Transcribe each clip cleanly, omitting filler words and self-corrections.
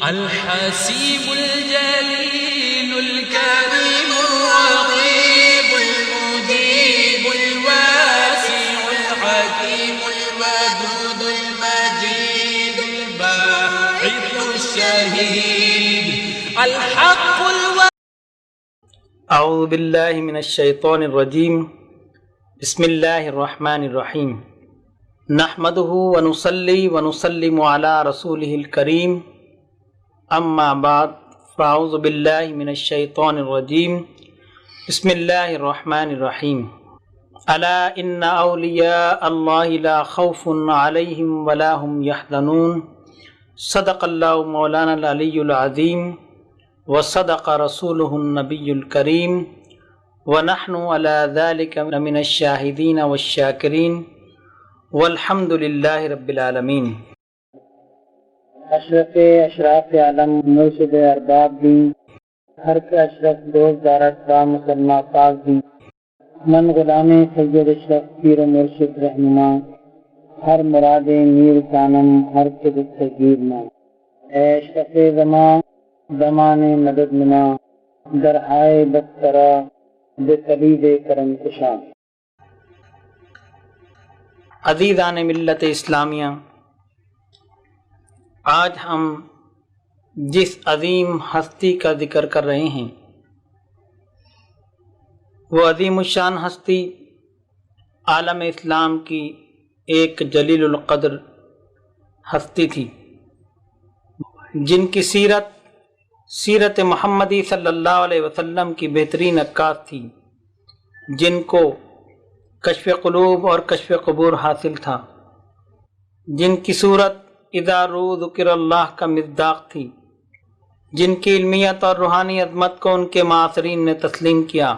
الحسيب الجليل الكريم الرقيب المجيب الواسع الحكيم الودود المجيد الباعث الشهيد الحق اعوذ باللہ من الشیطان الرجیم بسم اللہ الرحمن الرحیم نحمده ونصلی ونسلم علی رسولہ الکریم اما بعد فاعوذ باللہ من الشیطان الرجیم بسم اللہ الرحمن الرحیم الا ان اولیاء اللہ لا خوف علیہم ولا هم یحزنون صدق اللہ مولانا العلی العظیم وصدق رسوله النبی الکریم ونحن على ذلك من الشاہدین والشاکرین والحمد للہ رب العالمین۔ اشراف عالم مرشد ارباب دی ہر کا اشرف دوست دارت با مسلمہ پاک دی من غلام سید اشرف پیر و مرشد رہنما ہر مراد میر کانم ہر کے دستگیر میں اے اشرف زمان زمان مدد نما درہائے بسترا بے طبیب کرم کشا۔ عزیزان ملت اسلامیہ، آج ہم جس عظیم ہستی کا ذکر کر رہے ہیں وہ عظیم الشان ہستی عالم اسلام کی ایک جلیل القدر ہستی تھی جن کی سیرت محمدی صلی اللہ علیہ وسلم کی بہترین عکاس تھی، جن کو کشف قلوب اور کشف قبور حاصل تھا، جن کی صورت اذا رو ذکر اللہ کا مصداق تھی، جن کی علمیت اور روحانی عظمت کو ان کے معاصرین نے تسلیم کیا،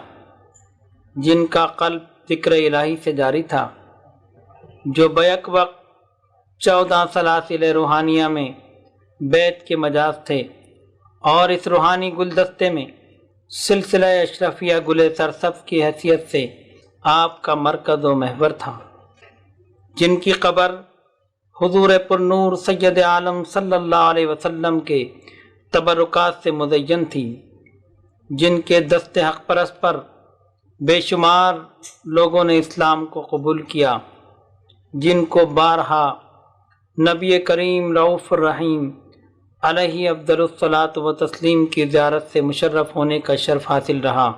جن کا قلب ذکر الہی سے جاری تھا، جو بیک وقت 14 سلاسل روحانیہ میں بیت کے مجاز تھے اور اس روحانی گلدستے میں سلسلہ اشرفیہ گل سرسبز کی حیثیت سے آپ کا مرکز و محور تھا، جن کی قبر حضور پرنور سید عالم صلی اللہ علیہ وسلم کے تبرکات سے مزین تھی، جن کے دست حق پرست پر بے شمار لوگوں نے اسلام کو قبول کیا، جن کو بارہا نبی کریم رؤوف الرحیم علیہ افضل الصلاۃ و تسلیم کی زیارت سے مشرف ہونے کا شرف حاصل رہا،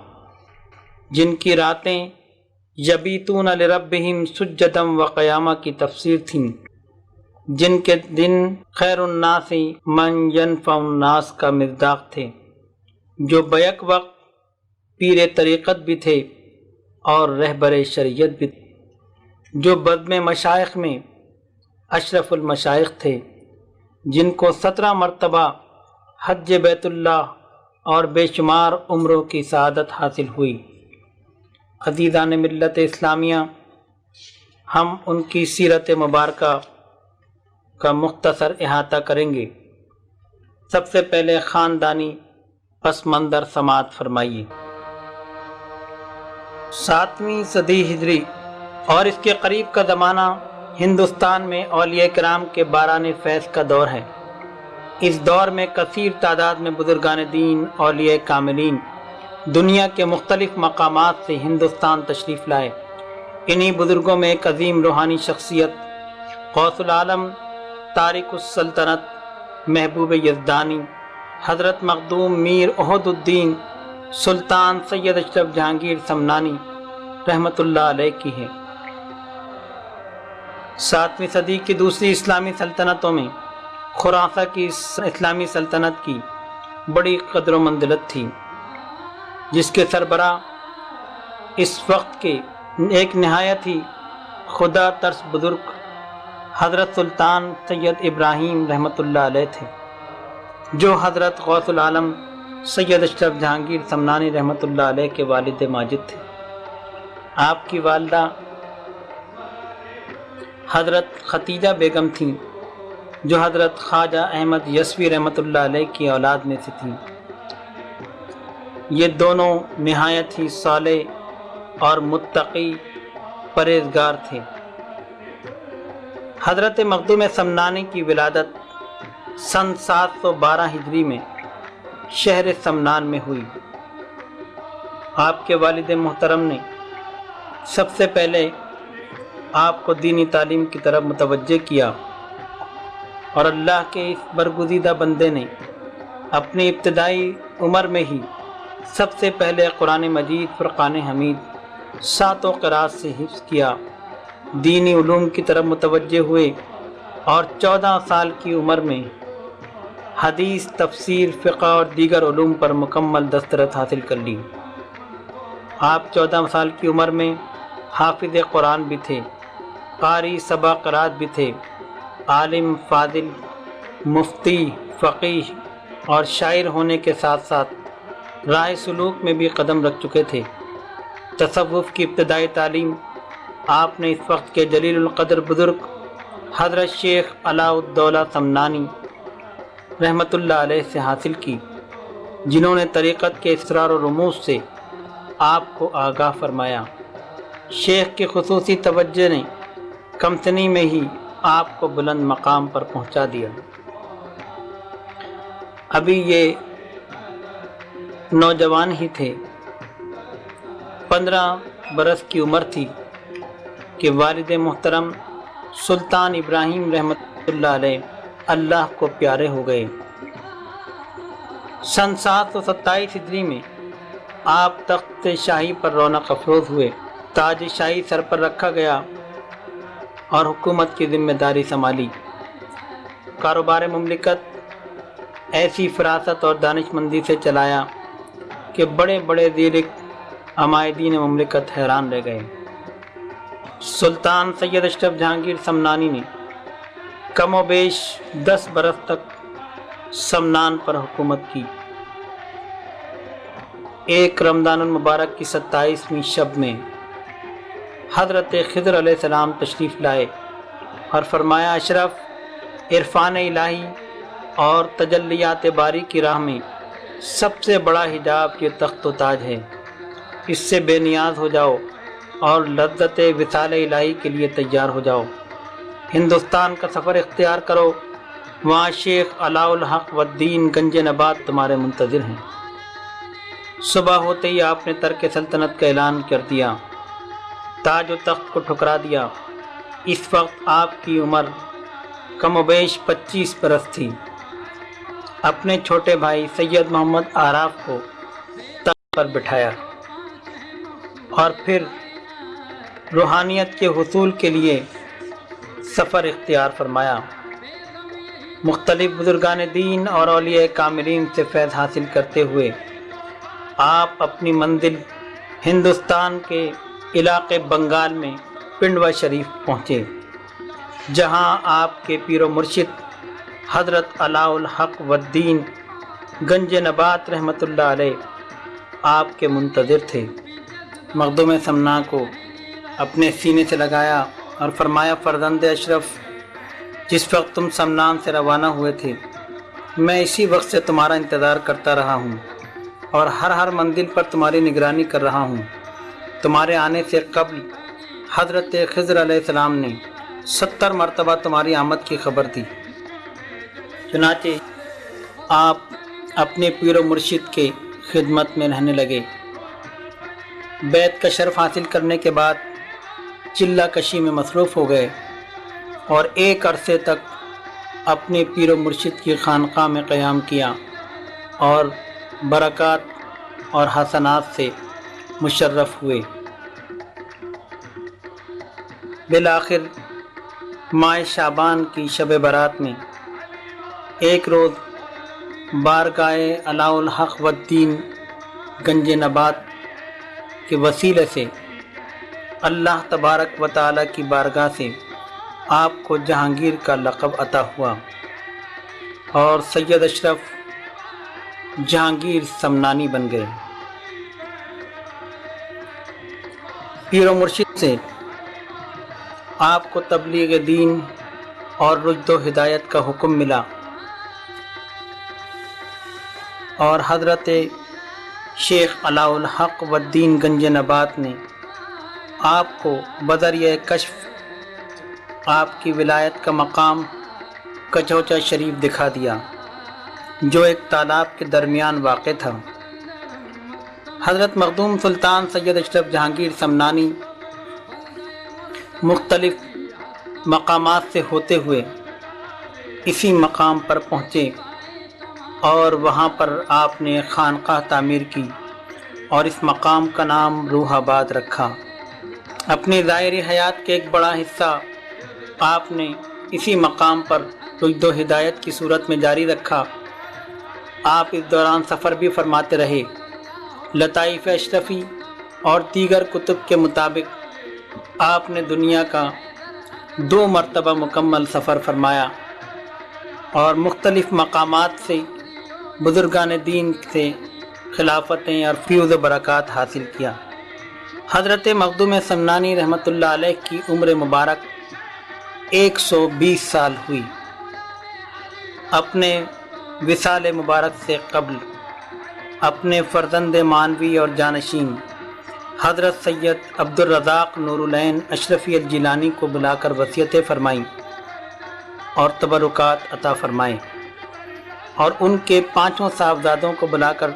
جن کی راتیں یبیتون لربہم سجدا و قیامہ کی تفسیر تھیں، جن کے دن خیر الناس من ینفع الناس کا مصداق تھے، جو بیک وقت پیر طریقت بھی تھے اور رہبر شریعت بھی تھے، جو بزم مشائخ میں اشرف المشائخ تھے، جن کو 17 مرتبہ حج بیت اللہ اور بے شمار عمروں کی سعادت حاصل ہوئی۔ عزیزان ملت اسلامیہ، ہم ان کی سیرت مبارکہ کا مختصر احاطہ کریں گے۔ سب سے پہلے خاندانی پس منظر سماعت فرمائیے۔ 7ویں صدی ہجری اور اس کے قریب کا زمانہ ہندوستان میں اولیاء کرام کے باران فیض کا دور ہے۔ اس دور میں کثیر تعداد میں بزرگان دین، اولیاء کاملین دنیا کے مختلف مقامات سے ہندوستان تشریف لائے۔ انہی بزرگوں میں ایک عظیم روحانی شخصیت غوث العالم تارک السلطنت محبوب یزدانی حضرت مخدوم میر احد الدین سلطان سید اشرف جہانگیر سمنانی رحمۃ اللہ علیہ کی ہے۔ 7ویں صدی کی دوسری اسلامی سلطنتوں میں خراساں کی اسلامی سلطنت کی بڑی قدر و منزلت تھی، جس کے سربراہ اس وقت کے ایک نہایت ہی خدا ترس بزرگ حضرت سلطان سید ابراہیم رحمۃ اللہ علیہ تھے، جو حضرت غوث العالم سید اشرف جہانگیر سمنانی رحمۃ اللہ علیہ کے والد ماجد تھے۔ آپ کی والدہ حضرت ختیجہ بیگم تھیں، جو حضرت خواجہ احمد یسوی رحمۃ اللہ علیہ کی اولاد میں سے تھیں۔ یہ دونوں نہایت ہی صالح اور متقی پرہیزگار تھے۔ حضرت مخدوم سمنانی کی ولادت سن 712 ہجری میں شہر سمنان میں ہوئی۔ آپ کے والد محترم نے سب سے پہلے آپ کو دینی تعلیم کی طرف متوجہ کیا، اور اللہ کے اس برگزیدہ بندے نے اپنی ابتدائی عمر میں ہی سب سے پہلے قرآن مجید فرقان حمید 7 قرات سے حفظ کیا، دینی علوم کی طرف متوجہ ہوئے اور 14 سال کی عمر میں حدیث، تفسیر، فقہ اور دیگر علوم پر مکمل دسترس حاصل کر لی۔ آپ 14 سال کی عمر میں حافظ قرآن بھی تھے، قاری 7 قرات بھی تھے، عالم، فاضل، مفتی، فقیہ اور شاعر ہونے کے ساتھ ساتھ راہ سلوک میں بھی قدم رکھ چکے تھے۔ تصوف کی ابتدائی تعلیم آپ نے اس وقت کے جلیل القدر بزرگ حضرت شیخ علاء الدولہ سمنانی رحمۃ اللہ علیہ سے حاصل کی، جنہوں نے طریقت کے اسرار و رموز سے آپ کو آگاہ فرمایا۔ شیخ کی خصوصی توجہ نے کم سنی میں ہی آپ کو بلند مقام پر پہنچا دیا۔ ابھی یہ نوجوان ہی تھے، 15 برس کی عمر تھی کہ والد محترم سلطان ابراہیم رحمۃ اللہ علیہ اللہ کو پیارے ہو گئے۔ سن 727 ہجری میں آپ تخت شاہی پر رونق افروز ہوئے، تاج شاہی سر پر رکھا گیا اور حکومت کی ذمہ داری سنبھالی۔ کاروبار مملکت ایسی فراست اور دانش مندی سے چلایا کہ بڑے بڑے زیر عمائدین مملکت حیران رہ گئے۔ سلطان سید اشرف جہانگیر سمنانی نے کم و بیش 10 برس تک سمنان پر حکومت کی۔ ایک رمضان المبارک کی 27ویں شب میں حضرت خضر علیہ السلام تشریف لائے اور فرمایا، اشرف، عرفان الہی اور تجلیات باری کی راہ میں سب سے بڑا حجاب یہ تخت و تاج ہے، اس سے بے نیاز ہو جاؤ اور لذت وصال الہی کے لیے تیار ہو جاؤ۔ ہندوستان کا سفر اختیار کرو، وہاں شیخ علاء الحق والدین گنج نبات تمہارے منتظر ہیں۔ صبح ہوتے ہی آپ نے ترک سلطنت کا اعلان کر دیا، تاج و تخت کو ٹھکرا دیا۔ اس وقت آپ کی عمر کم و بیش 25 برس تھی۔ اپنے چھوٹے بھائی سید محمد آراف کو تخت پر بٹھایا اور پھر روحانیت کے حصول کے لیے سفر اختیار فرمایا۔ مختلف بزرگان دین اور اولیاء کاملین سے فیض حاصل کرتے ہوئے آپ اپنی منزل ہندوستان کے علاقے بنگال میں پنڈوا شریف پہنچے، جہاں آپ کے پیر و مرشد حضرت علاء الحق والدین گنج نبات رحمۃ اللہ علیہ آپ کے منتظر تھے۔ مخدوم سمنا کو اپنے سینے سے لگایا اور فرمایا، فرزند اشرف، جس وقت تم سمنان سے روانہ ہوئے تھے میں اسی وقت سے تمہارا انتظار کرتا رہا ہوں اور ہر منزل پر تمہاری نگرانی کر رہا ہوں۔ تمہارے آنے سے قبل حضرت خضر علیہ السلام نے 70 مرتبہ تمہاری آمد کی خبر دی۔ چنانچہ آپ اپنے پیر و مرشد کے خدمت میں رہنے لگے۔ بیت کا شرف حاصل کرنے کے بعد چلہ کشی میں مصروف ہو گئے اور ایک عرصے تک اپنے پیر و مرشد کی خانقاہ میں قیام کیا اور برکات اور حسنات سے مشرف ہوئے۔ بالآخر ماہ شعبان کی شب برات میں ایک روز بارگاہ علاء الحق والدین گنج نبات کے وسیلے سے اللہ تبارک و تعالیٰ کی بارگاہ سے آپ کو جہانگیر کا لقب عطا ہوا اور سید اشرف جہانگیر سمنانی بن گئے۔ پیر و مرشد سے آپ کو تبلیغ دین اور رشد و ہدایت کا حکم ملا اور حضرت شیخ علاء الحق والدین گنج نبات نے آپ کو بذریعہ کشف آپ کی ولایت کا مقام کچوچا شریف دکھا دیا جو ایک تالاب کے درمیان واقع تھا۔ حضرت مخدوم سلطان سید اشرف جہانگیر سمنانی مختلف مقامات سے ہوتے ہوئے اسی مقام پر پہنچے اور وہاں پر آپ نے خانقاہ تعمیر کی اور اس مقام کا نام روح آباد رکھا۔ اپنی ظاہری حیات کے ایک بڑا حصہ آپ نے اسی مقام پر رشد و ہدایت کی صورت میں جاری رکھا۔ آپ اس دوران سفر بھی فرماتے رہے۔ لطائف اشرفی اور دیگر کتب کے مطابق آپ نے دنیا کا 2 مرتبہ مکمل سفر فرمایا اور مختلف مقامات سے بزرگان دین سے خلافتیں اور فیوز و برکات حاصل کیا۔ حضرت مخدوم سمنانی رحمۃ اللہ علیہ کی عمر مبارک 120 سال ہوئی۔ اپنے وصال مبارک سے قبل اپنے فرزند مانوی اور جانشین حضرت سید عبدالرزاق نور العین اشرفی الجیلانی کو بلا کر وصیتیں فرمائیں اور تبرکات عطا فرمائیں، اور ان کے 5 صاحبزادوں کو بلا کر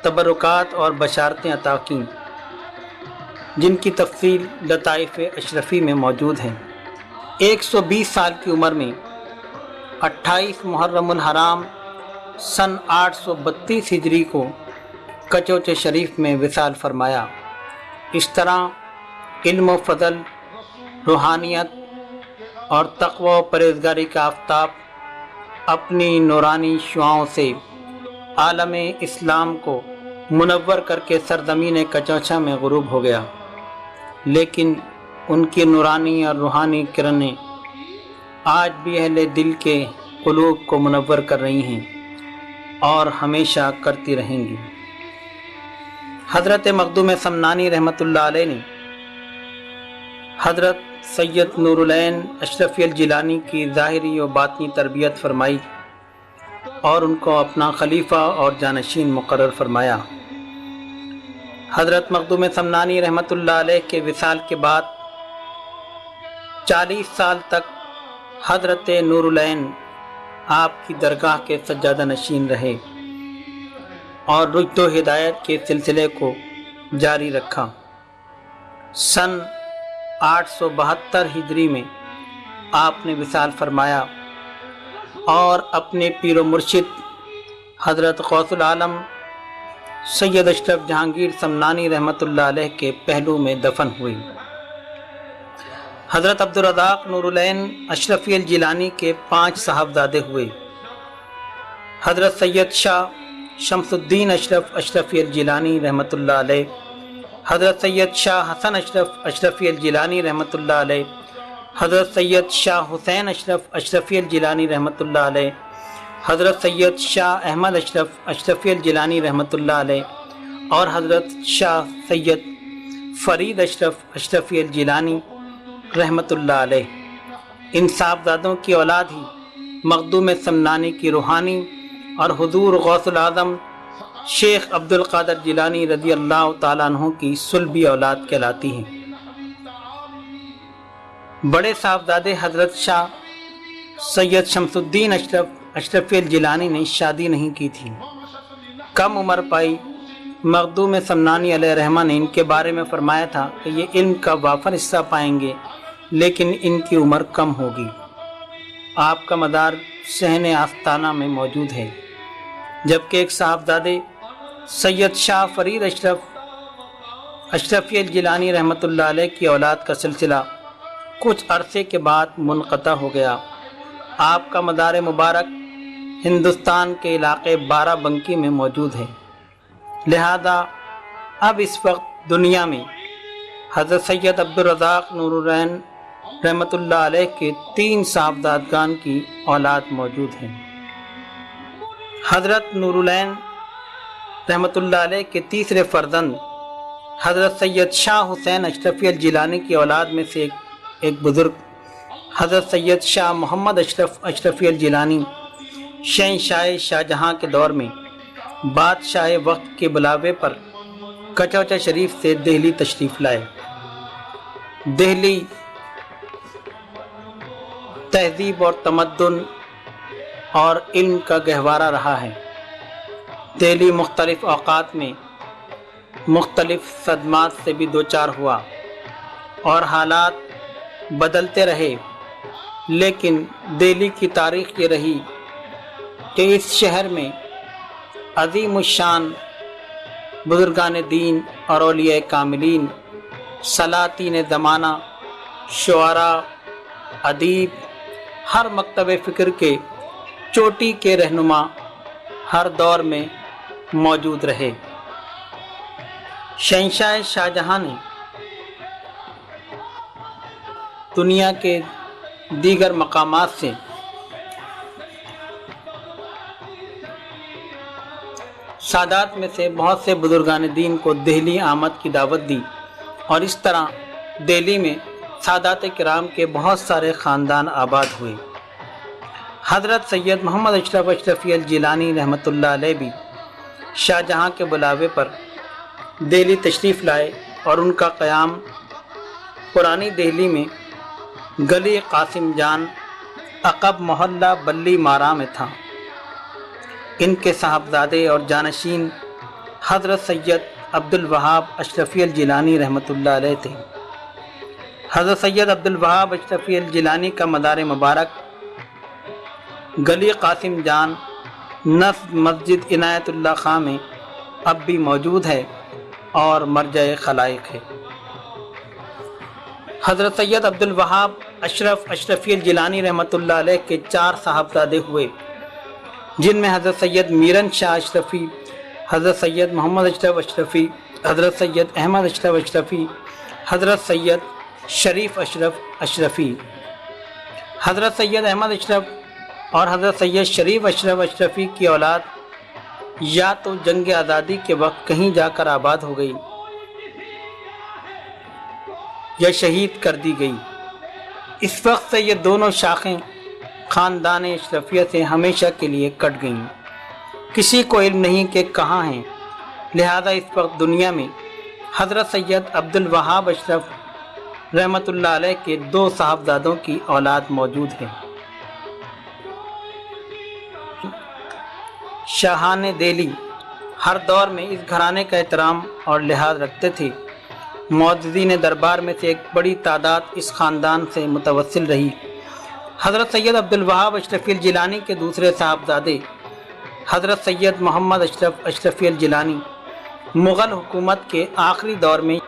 تبرکات اور بشارتیں عطا کیں، جن کی تفصیل لطائف اشرفی میں موجود ہے۔ 120 سال کی عمر میں 28 محرم الحرام سن 832 ہجری کو کچوچے شریف میں وصال فرمایا۔ اس طرح علم و فضل، روحانیت اور تقوی و پرہیزگاری کا آفتاب اپنی نورانی شعاؤں سے عالم اسلام کو منور کر کے سرزمین کچوچا میں غروب ہو گیا، لیکن ان کی نورانی اور روحانی کرنیں آج بھی اہل دل کے قلوب کو منور کر رہی ہیں اور ہمیشہ کرتی رہیں گی۔ حضرت مخدوم سمنانی رحمۃ اللہ علیہ نے حضرت سید نور العین اشرفی الجیلانی کی ظاہری و باطنی تربیت فرمائی اور ان کو اپنا خلیفہ اور جانشین مقرر فرمایا۔ حضرت مخدوم سمنانی رحمۃ اللہ علیہ کے وصال کے بعد 40 سال تک حضرت نور العین آپ کی درگاہ کے سجادہ نشین رہے اور رشد و ہدایت کے سلسلے کو جاری رکھا۔ سن 872 ہجری میں آپ نے وصال فرمایا اور اپنے پیر و مرشد حضرت غوث العالم سید اشرف جہانگیر سمنانی رحمۃ اللہ علیہ کے پہلو میں دفن ہوئی۔ حضرت عبدالرزاق نور العین اشرفی الجیلانی کے 5 صاحبزادے ہوئے۔ حضرت سید شاہ شمس الدین اشرف اشرفی الجیلانی رحمۃ اللہ علیہ، حضرت سید شاہ حسن اشرف اشرفی الجیلانی رحمۃ اللہ علیہ، حضرت سید شاہ حسین اشرف اشرفی الجیلانی رحمۃ اللہ علیہ، حضرت سید شاہ احمد اشرف اشرفی الجیلانی رحمۃ اللہ علیہ، اور حضرت شاہ سید فرید اشرف اشرفی الجیلانی رحمۃ اللہ علیہ۔ ان صاحبزادوں کی اولاد ہی مخدوم سمنانی کی روحانی اور حضور غوث العظم شیخ عبد القادر جیلانی رضی اللہ تعالیٰ عنہ کی صلبی اولاد کہلاتی ہیں۔ بڑے صاحبزادے حضرت شاہ سید شمس الدین اشرف اشرفی الجیلانی نے شادی نہیں کی تھی۔ کم عمر پائی مخدوم سمنانی علیہ رحمہ نے ان کے بارے میں فرمایا تھا کہ یہ علم کا وافر حصہ پائیں گے، لیکن ان کی عمر کم ہوگی۔ آپ کا مدار صحن آستانہ میں موجود ہے، جبکہ ایک صاحبزادے سید شاہ فرید اشرف اشرفی الجیلانی رحمۃ اللہ علیہ کی اولاد کا سلسلہ کچھ عرصے کے بعد منقطع ہو گیا۔ آپ کا مدار مبارک ہندوستان کے علاقے بارہ بنکی میں موجود ہے، لہذا اب اس وقت دنیا میں حضرت سید عبدالرزاق نور العین رحمۃ اللہ علیہ کے 3 صاحبزادگان کی اولاد موجود ہیں۔ حضرت نور العین رحمۃ اللہ علیہ کے تیسرے فرزند حضرت سید شاہ حسین اشرفی الجیلانی کی اولاد میں سے ایک بزرگ حضرت سید شاہ محمد اشرف اشرفی الجیلانی شہنشاہ شاہجہاں کے دور میں بادشاہ وقت کے بلاوے پر کچوچا شریف سے دہلی تشریف لائے۔ دہلی تہذیب اور تمدن اور علم کا گہوارہ رہا ہے۔ دہلی مختلف اوقات میں مختلف صدمات سے بھی دوچار ہوا اور حالات بدلتے رہے، لیکن دہلی کی تاریخ یہ رہی کہ اس شہر میں عظیم الشان بزرگان دین اور اولیاء کاملین، سلاطین زمانہ، شعراء، ادیب، ہر مکتب فکر کے چوٹی کے رہنما ہر دور میں موجود رہے۔ شہنشاہ شاہجہاں نے دنیا کے دیگر مقامات سے سادات میں سے بہت سے بزرگان دین کو دہلی آمد کی دعوت دی، اور اس طرح دہلی میں سادات کرام کے بہت سارے خاندان آباد ہوئے۔ حضرت سید محمد اشرف اشرفی الجیلانی رحمۃ اللہ علیہ بھی شاہجہاں کے بلاوے پر دہلی تشریف لائے، اور ان کا قیام پرانی دہلی میں گلی قاسم جان عقب محلہ بلی مارا میں تھا۔ ان کے صاحبزادے اور جانشین حضرت سید عبد الوہاب اشرفی الجیلانی رحمۃ اللہ علیہ تھے۔ حضرت سید عبد الوہاب اشرفی الجیلانی کا مدار مبارک گلی قاسم جان نصب مسجد عنایت اللہ خاں میں اب بھی موجود ہے اور مرجع خلائق ہے۔ حضرت سید عبد الوہاب اشرفی الجیلانی رحمۃ اللہ علیہ کے 4 صاحبزادے ہوئے، جن میں حضرت سید میرن شاہ اشرفی، حضرت سید محمد اشرف اشرفی، حضرت سید احمد اشرف اشرفی، حضرت سید شریف اشرف اشرفی۔ حضرت سید احمد اشرف اور حضرت سید شریف اشرف اشرفی کی اولاد یا تو جنگ آزادی کے وقت کہیں جا کر آباد ہو گئی یا شہید کر دی گئی۔ اس وقت سے یہ دونوں شاخیں خاندان اشرفیہ سے ہمیشہ کے لیے کٹ گئیں۔ کسی کو علم نہیں کہ کہاں ہیں، لہذا اس وقت دنیا میں حضرت سید عبد الوہاب اشرف رحمۃ اللہ علیہ کے 2 صاحبزادوں کی اولاد موجود ہے۔ شاہان دہلی ہر دور میں اس گھرانے کا احترام اور لحاظ رکھتے تھے۔ معززین دربار میں سے ایک بڑی تعداد اس خاندان سے متوسل رہی۔ حضرت سید عبد الوہاب اشرفی الجیلانی کے دوسرے صاحبزادے حضرت سید محمد اشرف اشرفی الجیلانی مغل حکومت کے آخری دور میں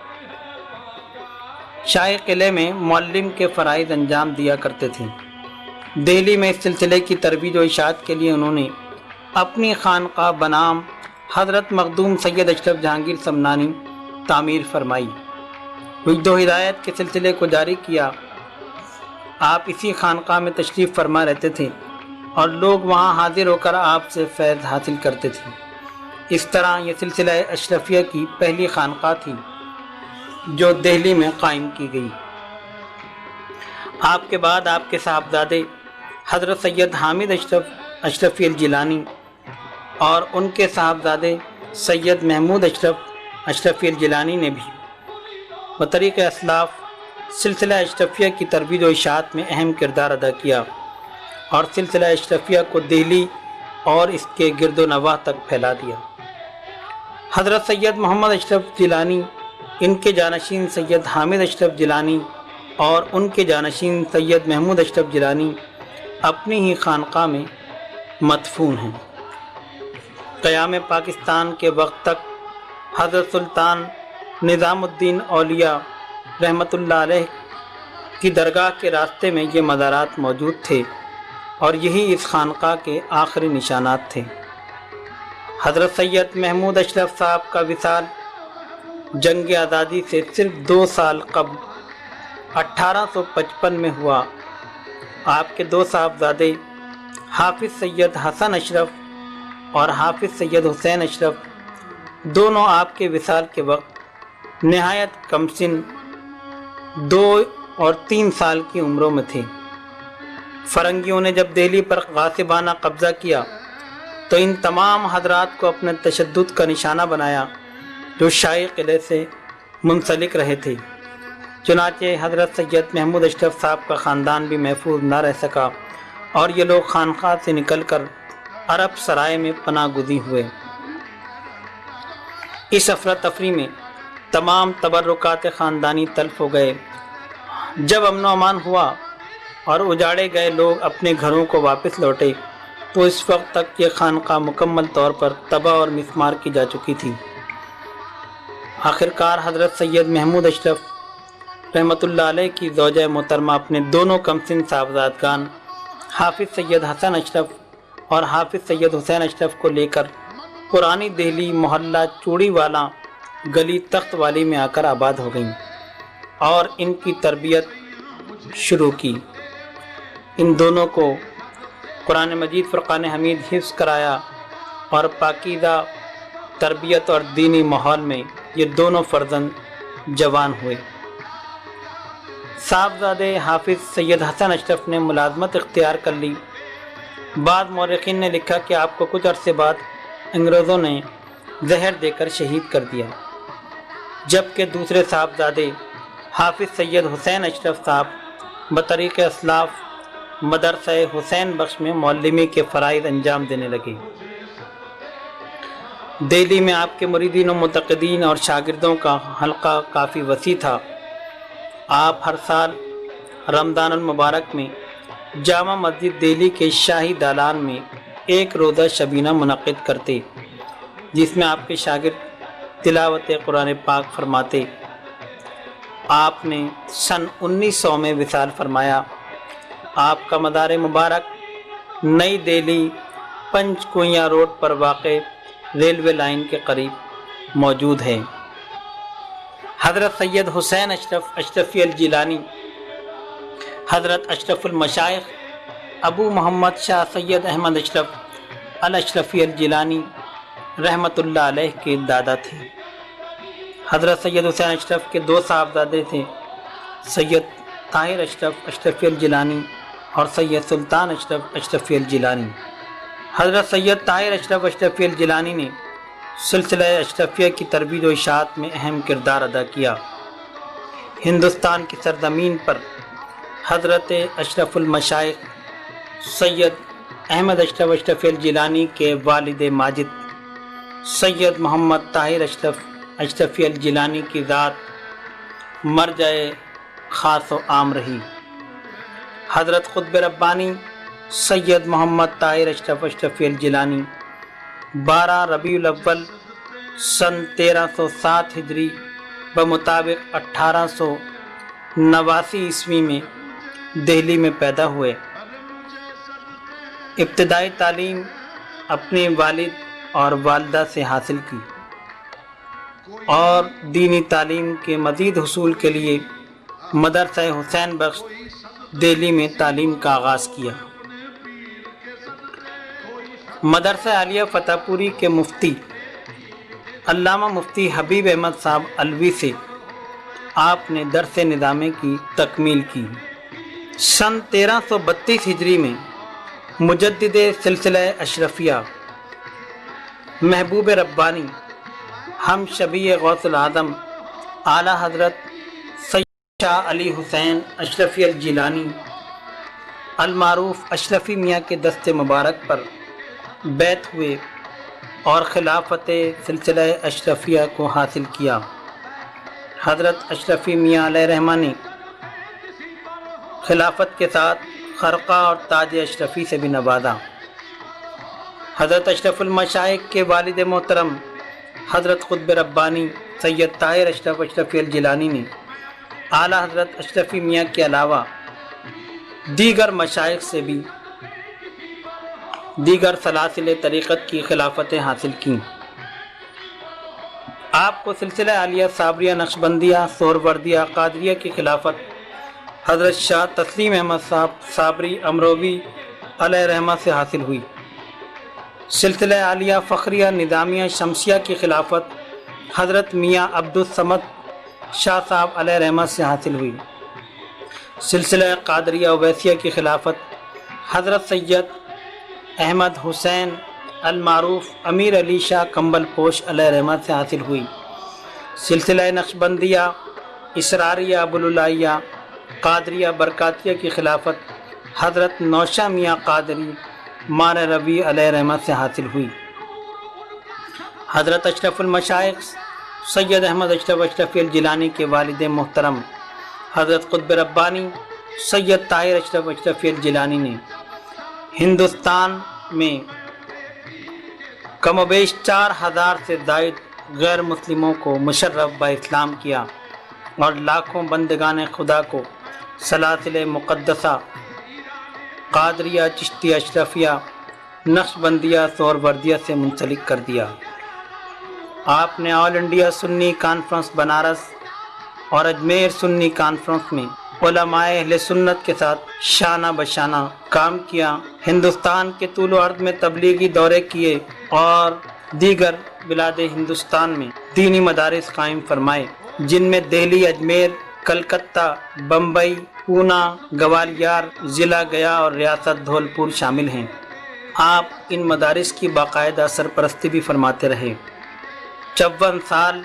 شاہی قلعے میں معلم کے فرائض انجام دیا کرتے تھے۔ دہلی میں اس سلسلے کی ترویج و اشاعت کے لیے انہوں نے اپنی خانقاہ بنام حضرت مخدوم سید اشرف جہانگیر سمنانی تعمیر فرمائی، وجد و ہدایت کے سلسلے کو جاری کیا۔ آپ اسی خانقاہ میں تشریف فرما رہتے تھے اور لوگ وہاں حاضر ہو کر آپ سے فیض حاصل کرتے تھے۔ اس طرح یہ سلسلہ اشرفیہ کی پہلی خانقاہ تھی جو دہلی میں قائم کی گئی۔ آپ کے بعد آپ کے صاحبزادے حضرت سید حامد اشرف اشرفی الجیلانی اور ان کے صاحبزادے سید محمود اشرف اشرفی الجیلانی نے بھی بطریق اسلاف سلسلہ اشرفیہ کی ترویج و اشاعت میں اہم کردار ادا کیا اور سلسلہ اشرفیہ کو دہلی اور اس کے گرد و نواح تک پھیلا دیا۔ حضرت سید محمد اشرف جیلانی، ان کے جانشین سید حامد اشرف جیلانی اور ان کے جانشین سید محمود اشرف جیلانی اپنی ہی خانقاہ میں مدفون ہیں۔ قیام پاکستان کے وقت تک حضرت سلطان نظام الدین اولیاء رحمۃ اللہ علیہ کی درگاہ کے راستے میں یہ مزارات موجود تھے اور یہی اس خانقاہ کے آخری نشانات تھے۔ حضرت سید محمود اشرف صاحب کا وصال جنگ آزادی سے صرف 2 سال قبل 1855 میں ہوا۔ آپ کے 2 صاحبزادے حافظ سید حسن اشرف اور حافظ سید حسین اشرف دونوں آپ کے وصال کے وقت نہایت کم سن 2 اور 3 سال کی عمروں میں تھے۔ فرنگیوں نے جب دہلی پر غاصبانہ قبضہ کیا تو ان تمام حضرات کو اپنے تشدد کا نشانہ بنایا جو شاہی قلعے سے منسلک رہے تھے۔ چنانچہ حضرت سید محمود اشرف صاحب کا خاندان بھی محفوظ نہ رہ سکا اور یہ لوگ خانقاہ سے نکل کر عرب سرائے میں پناہ گزین ہوئے۔ اس افراتفری میں تمام تبرکات خاندانی تلف ہو گئے۔ جب امن و امان ہوا اور اجاڑے گئے لوگ اپنے گھروں کو واپس لوٹے تو اس وقت تک یہ خانقاہ مکمل طور پر تباہ اور مسمار کی جا چکی تھی۔ آخرکار حضرت سید محمود اشرف رحمۃ اللہ علیہ کی زوجہ محترمہ اپنے دونوں کمسن صاحبزادگان حافظ سید حسن اشرف اور حافظ سید حسین اشرف کو لے کر پرانی دہلی محلہ چوڑی والا گلی تخت والی میں آ کر آباد ہو گئیں اور ان کی تربیت شروع کی۔ ان دونوں کو قرآن مجید فرقان حمید حفظ کرایا اور پاکیزہ تربیت اور دینی ماحول میں یہ دونوں فرزند جوان ہوئے۔ صاحبزادے حافظ سید حسن اشرف نے ملازمت اختیار کر لی۔ بعض مورخین نے لکھا کہ آپ کو کچھ عرصے بعد انگریزوں نے زہر دے کر شہید کر دیا، جبکہ دوسرے صاحبزادے حافظ سید حسین اشرف صاحب بطریق اسلاف مدرسہ حسین بخش میں معلمی کے فرائض انجام دینے لگے۔ دہلی میں آپ کے مریدین و متقدین اور شاگردوں کا حلقہ کافی وسیع تھا۔ آپ ہر سال رمضان المبارک میں جامع مسجد دہلی کے شاہی دالان میں ایک روزہ شبینہ منعقد کرتے، جس میں آپ کے شاگرد تلاوت قرآن پاک فرماتے۔ آپ نے سن 1900 میں وصال فرمایا۔ آپ کا مدار مبارک نئی دہلی پنچ کوئیاں روڈ پر واقع ریلوے لائن کے قریب موجود ہے۔ حضرت سید حسین اشرف اشرفی الجیلانی، حضرت اشرف المشائخ ابو محمد شاہ سید احمد اشرف الاشرفی الجیلانی رحمۃ اللہ علیہ کے دادا تھے۔ حضرت سید حسین اشرف کے دو صاحبزادے تھے، سید طاہر اشرف اشرفی الجیلانی اور سید سلطان اشرف اشرفی الجیلانی۔ حضرت سید طاہر اشرف اشرفی الجیلانی نے سلسلہ اشرفیہ کی ترویج و اشاعت میں اہم کردار ادا کیا۔ ہندوستان کی سرزمین پر حضرت اشرف المشائخ سید احمد اشرف اشرفی الجیلانی کے والد ماجد سید محمد طاہر اشرف اشرفی الجیلانی کی ذات مرجع خاص و عام رہی۔ حضرت قطب ربانی سید محمد طاہر اشرف اشرفی الجیلانی 12 ربیع الاول سن 1307 ہجری بمطابق 1889 عیسوی میں دہلی میں پیدا ہوئے۔ ابتدائی تعلیم اپنے والد اور والدہ سے حاصل کی اور دینی تعلیم کے مزید حصول کے لیے مدرسہ حسین بخش دہلی میں تعلیم کا آغاز کیا۔ مدرسہ عالیہ فتح پوری کے مفتی علامہ مفتی حبیب احمد صاحب علوی سے آپ نے درس نظامے کی تکمیل کی۔ سن 1332 ہجری میں مجدد سلسلہ اشرفیہ محبوب ربانی ہم شبیہ غوث العظم اعلیٰ حضرت سید شاہ علی حسین اشرفی الجیلانی المعروف اشرفی میاں کے دست مبارک پر بیعت ہوئے اور خلافت سلسلہ اشرفیہ کو حاصل کیا۔ حضرت اشرفی میاں علیہ رحمہ نے خلافت کے ساتھ خرقہ اور تاج اشرفی سے بھی نوازا۔ حضرت اشرف المشائخ کے والد محترم حضرت قطب ربانی سید طاہر اشرف اشرفی الجیلانی نے اعلیٰ حضرت اشرفی میاں کے علاوہ دیگر مشائخ سے بھی دیگر سلاسل طریقت کی خلافتیں حاصل کیں۔ آپ کو سلسلہ عالیہ صابریہ نقشبندیہ سہروردیہ قادریہ کی خلافت حضرت شاہ تسلیم احمد صاحب صابری امروی علیہ رحمہ سے حاصل ہوئی۔ سلسلہ عالیہ فخریہ نظامیہ شمسیہ کی خلافت حضرت میاں عبدالصمد شاہ صاحب علیہ رحمہ سے حاصل ہوئی۔ سلسلہ قادریہ اویسیہ کی خلافت حضرت سید احمد حسین المعروف امیر علی شاہ کمبل پوش علیہ رحمہ سے حاصل ہوئی۔ سلسلہ نقشبندیہ اسراریہ ابوالعالیہ قادریہ برکاتیہ کی خلافت حضرت نوشہ میاں قادری مار ربیع علیہ رحمت سے حاصل ہوئی۔ حضرت اشرف المشائخ سید احمد اشرف اشرفی الجیلانی کے والد محترم حضرت قطب ربانی سید طاہر اشرف اشرفی الجیلانی نے ہندوستان میں کم و بیش 4000 سے زائد غیر مسلموں کو مشرف با اسلام کیا اور لاکھوں بندگان خدا کو سلاسل مقدسہ قادریہ، چشتیہ، اشرفیہ، نقشبندیہ، سہروردیہ سے منسلک کر دیا۔ آپ نے آل انڈیا سنی کانفرنس بنارس اور اجمیر سنی کانفرنس میں علماء اہل سنت کے ساتھ شانہ بشانہ کام کیا۔ ہندوستان کے طول و عرض میں تبلیغی دورے کیے اور دیگر بلاد ہندوستان میں دینی مدارس قائم فرمائے، جن میں دہلی، اجمیر، کلکتہ، بمبئی، پونا، گوالیار، ضلع گیا اور ریاست دھولپور شامل ہیں۔ آپ ان مدارس کی باقاعدہ سرپرستی بھی فرماتے رہے۔ 54 سال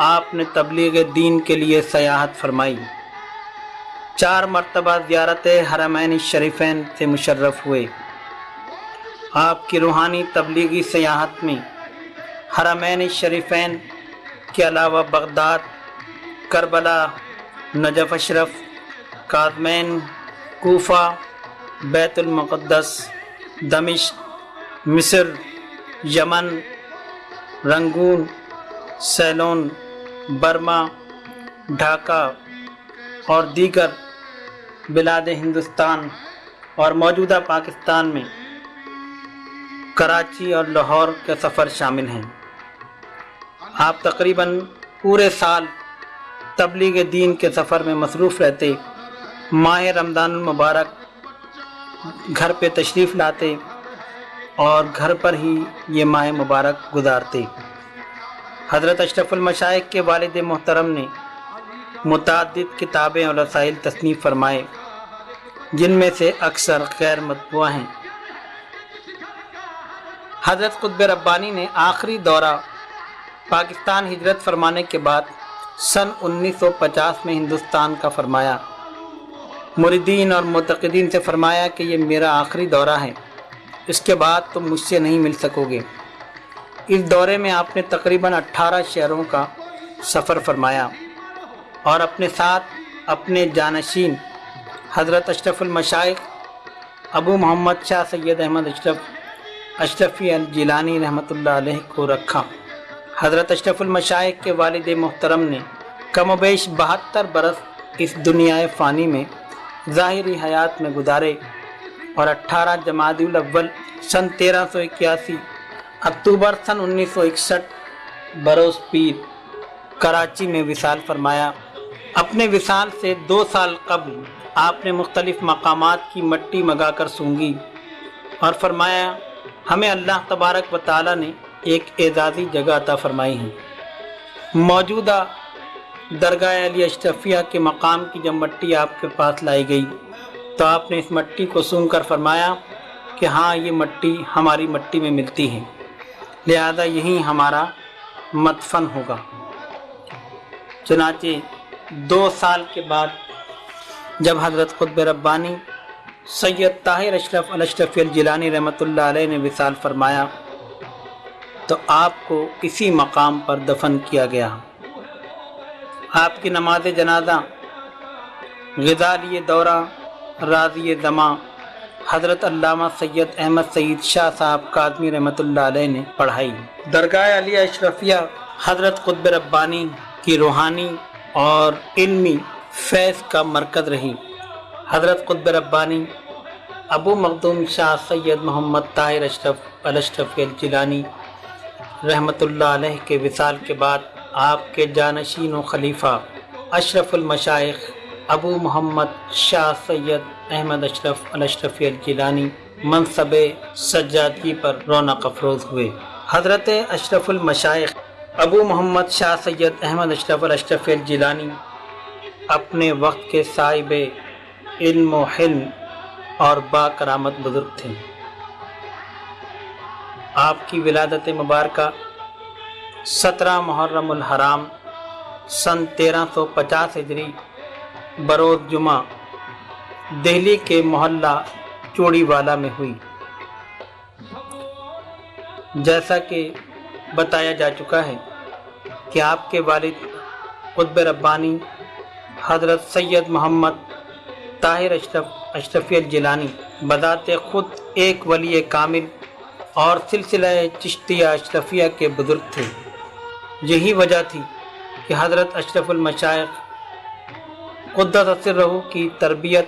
آپ نے تبلیغ دین کے لیے سیاحت فرمائی۔ 4 مرتبہ زیارت حرمین شریفین سے مشرف ہوئے۔ آپ کی روحانی تبلیغی سیاحت میں حرمین شریفین کے علاوہ Baghdad, Karbala, Najaf Ashraf, Kazimain, Kufa, بیت المقدس، دمشق، مصر، Yemen, Rangoon, Ceylon, Burma, Dhaka اور دیگر بلاد ہندوستان اور موجودہ پاکستان میں کراچی اور لاہور کے سفر شامل ہیں۔ آپ تقریباً پورے سال تبلیغ دین کے سفر میں مصروف رہتے۔ ماہ رمضان المبارک گھر پہ تشریف لاتے اور گھر پر ہی یہ ماہ مبارک گزارتے۔ حضرت اشرف المشائخ کے والد محترم نے متعدد کتابیں اور رسائل تصنیف فرمائے، جن میں سے اکثر غیر مطبوع ہیں۔ حضرت قطب ربانی نے آخری دورہ پاکستان ہجرت فرمانے کے بعد سن 1950 میں ہندوستان کا فرمایا۔ مریدین اور معتقدین سے فرمایا کہ یہ میرا آخری دورہ ہے، اس کے بعد تم مجھ سے نہیں مل سکو گے۔ اس دورے میں آپ نے تقریباً 18 شہروں کا سفر فرمایا اور اپنے ساتھ اپنے جانشین حضرت اشرف المشائخ ابو محمد شاہ سید احمد اشرف اشرفی الجیلانی رحمۃ اللہ علیہ کو رکھا۔ حضرت اشرف المشائخ کے والد محترم نے کم و بیش 72 برس اس دنیا فانی میں ظاہری حیات میں گزارے اور 18 جمادی الاول سن 1381 اکتوبر سن 1961 بروز پیر کراچی میں وصال فرمایا۔ اپنے وصال سے 2 سال قبل آپ نے مختلف مقامات کی مٹی منگا کر سونگی اور فرمایا ہمیں اللہ تبارک و تعالی نے ایک اعزازی جگہ عطا فرمائی ہے۔ موجودہ درگاہ علی اشرفیہ کے مقام کی جب مٹی آپ کے پاس لائی گئی تو آپ نے اس مٹی کو سونگ کر فرمایا کہ ہاں یہ مٹی ہماری مٹی میں ملتی ہے، لہذا یہی ہمارا مدفن ہوگا۔ چنانچہ 2 سال کے بعد جب حضرت قطب ربانی سید طاہر اشرف الاشرفی الجیلانی رحمۃ اللہ علیہ نے وصال فرمایا تو آپ کو اسی مقام پر دفن کیا گیا۔ آپ کی نماز جنازہ غزالی دورہ راضی زماں حضرت علامہ سید احمد سعید شاہ صاحب کاظمی رحمۃ اللہ علیہ نے پڑھائی۔ درگاہ علی اشرفیہ حضرت قطب ربانی کی روحانی اور علمی فیض کا مرکز رہی۔ حضرت قطب ربانی ابو مخدوم شاہ سید محمد طاہر اشرف الاشرفی الجیلانی رحمۃ اللہ علیہ کے وصال کے بعد آپ کے جانشین و خلیفہ اشرف المشائخ ابو محمد شاہ سید احمد اشرف الاشرفی الجیلانی منصب سجادگی پر رونق افروز ہوئے۔ حضرت اشرف المشائخ ابو محمد شاہ سید احمد اشرف الاشرفی الجیلانی اپنے وقت کے صاحب علم و حلم اور با کرامت بزرگ تھے۔ آپ کی ولادت مبارکہ 17 محرم الحرام سن 1350 ہجری بروز جمعہ دہلی کے محلہ چوڑی والا میں ہوئی۔ جیسا کہ بتایا جا چکا ہے کہ آپ کے والد قطب ربانی حضرت سید محمد طاہر اشرفی الجیلانی بذات خود ایک ولی کامل اور سلسلہ چشتیہ اشرفیہ کے بزرگ تھے۔ یہی وجہ تھی کہ حضرت اشرف المشائخ قدس سرہ کی تربیت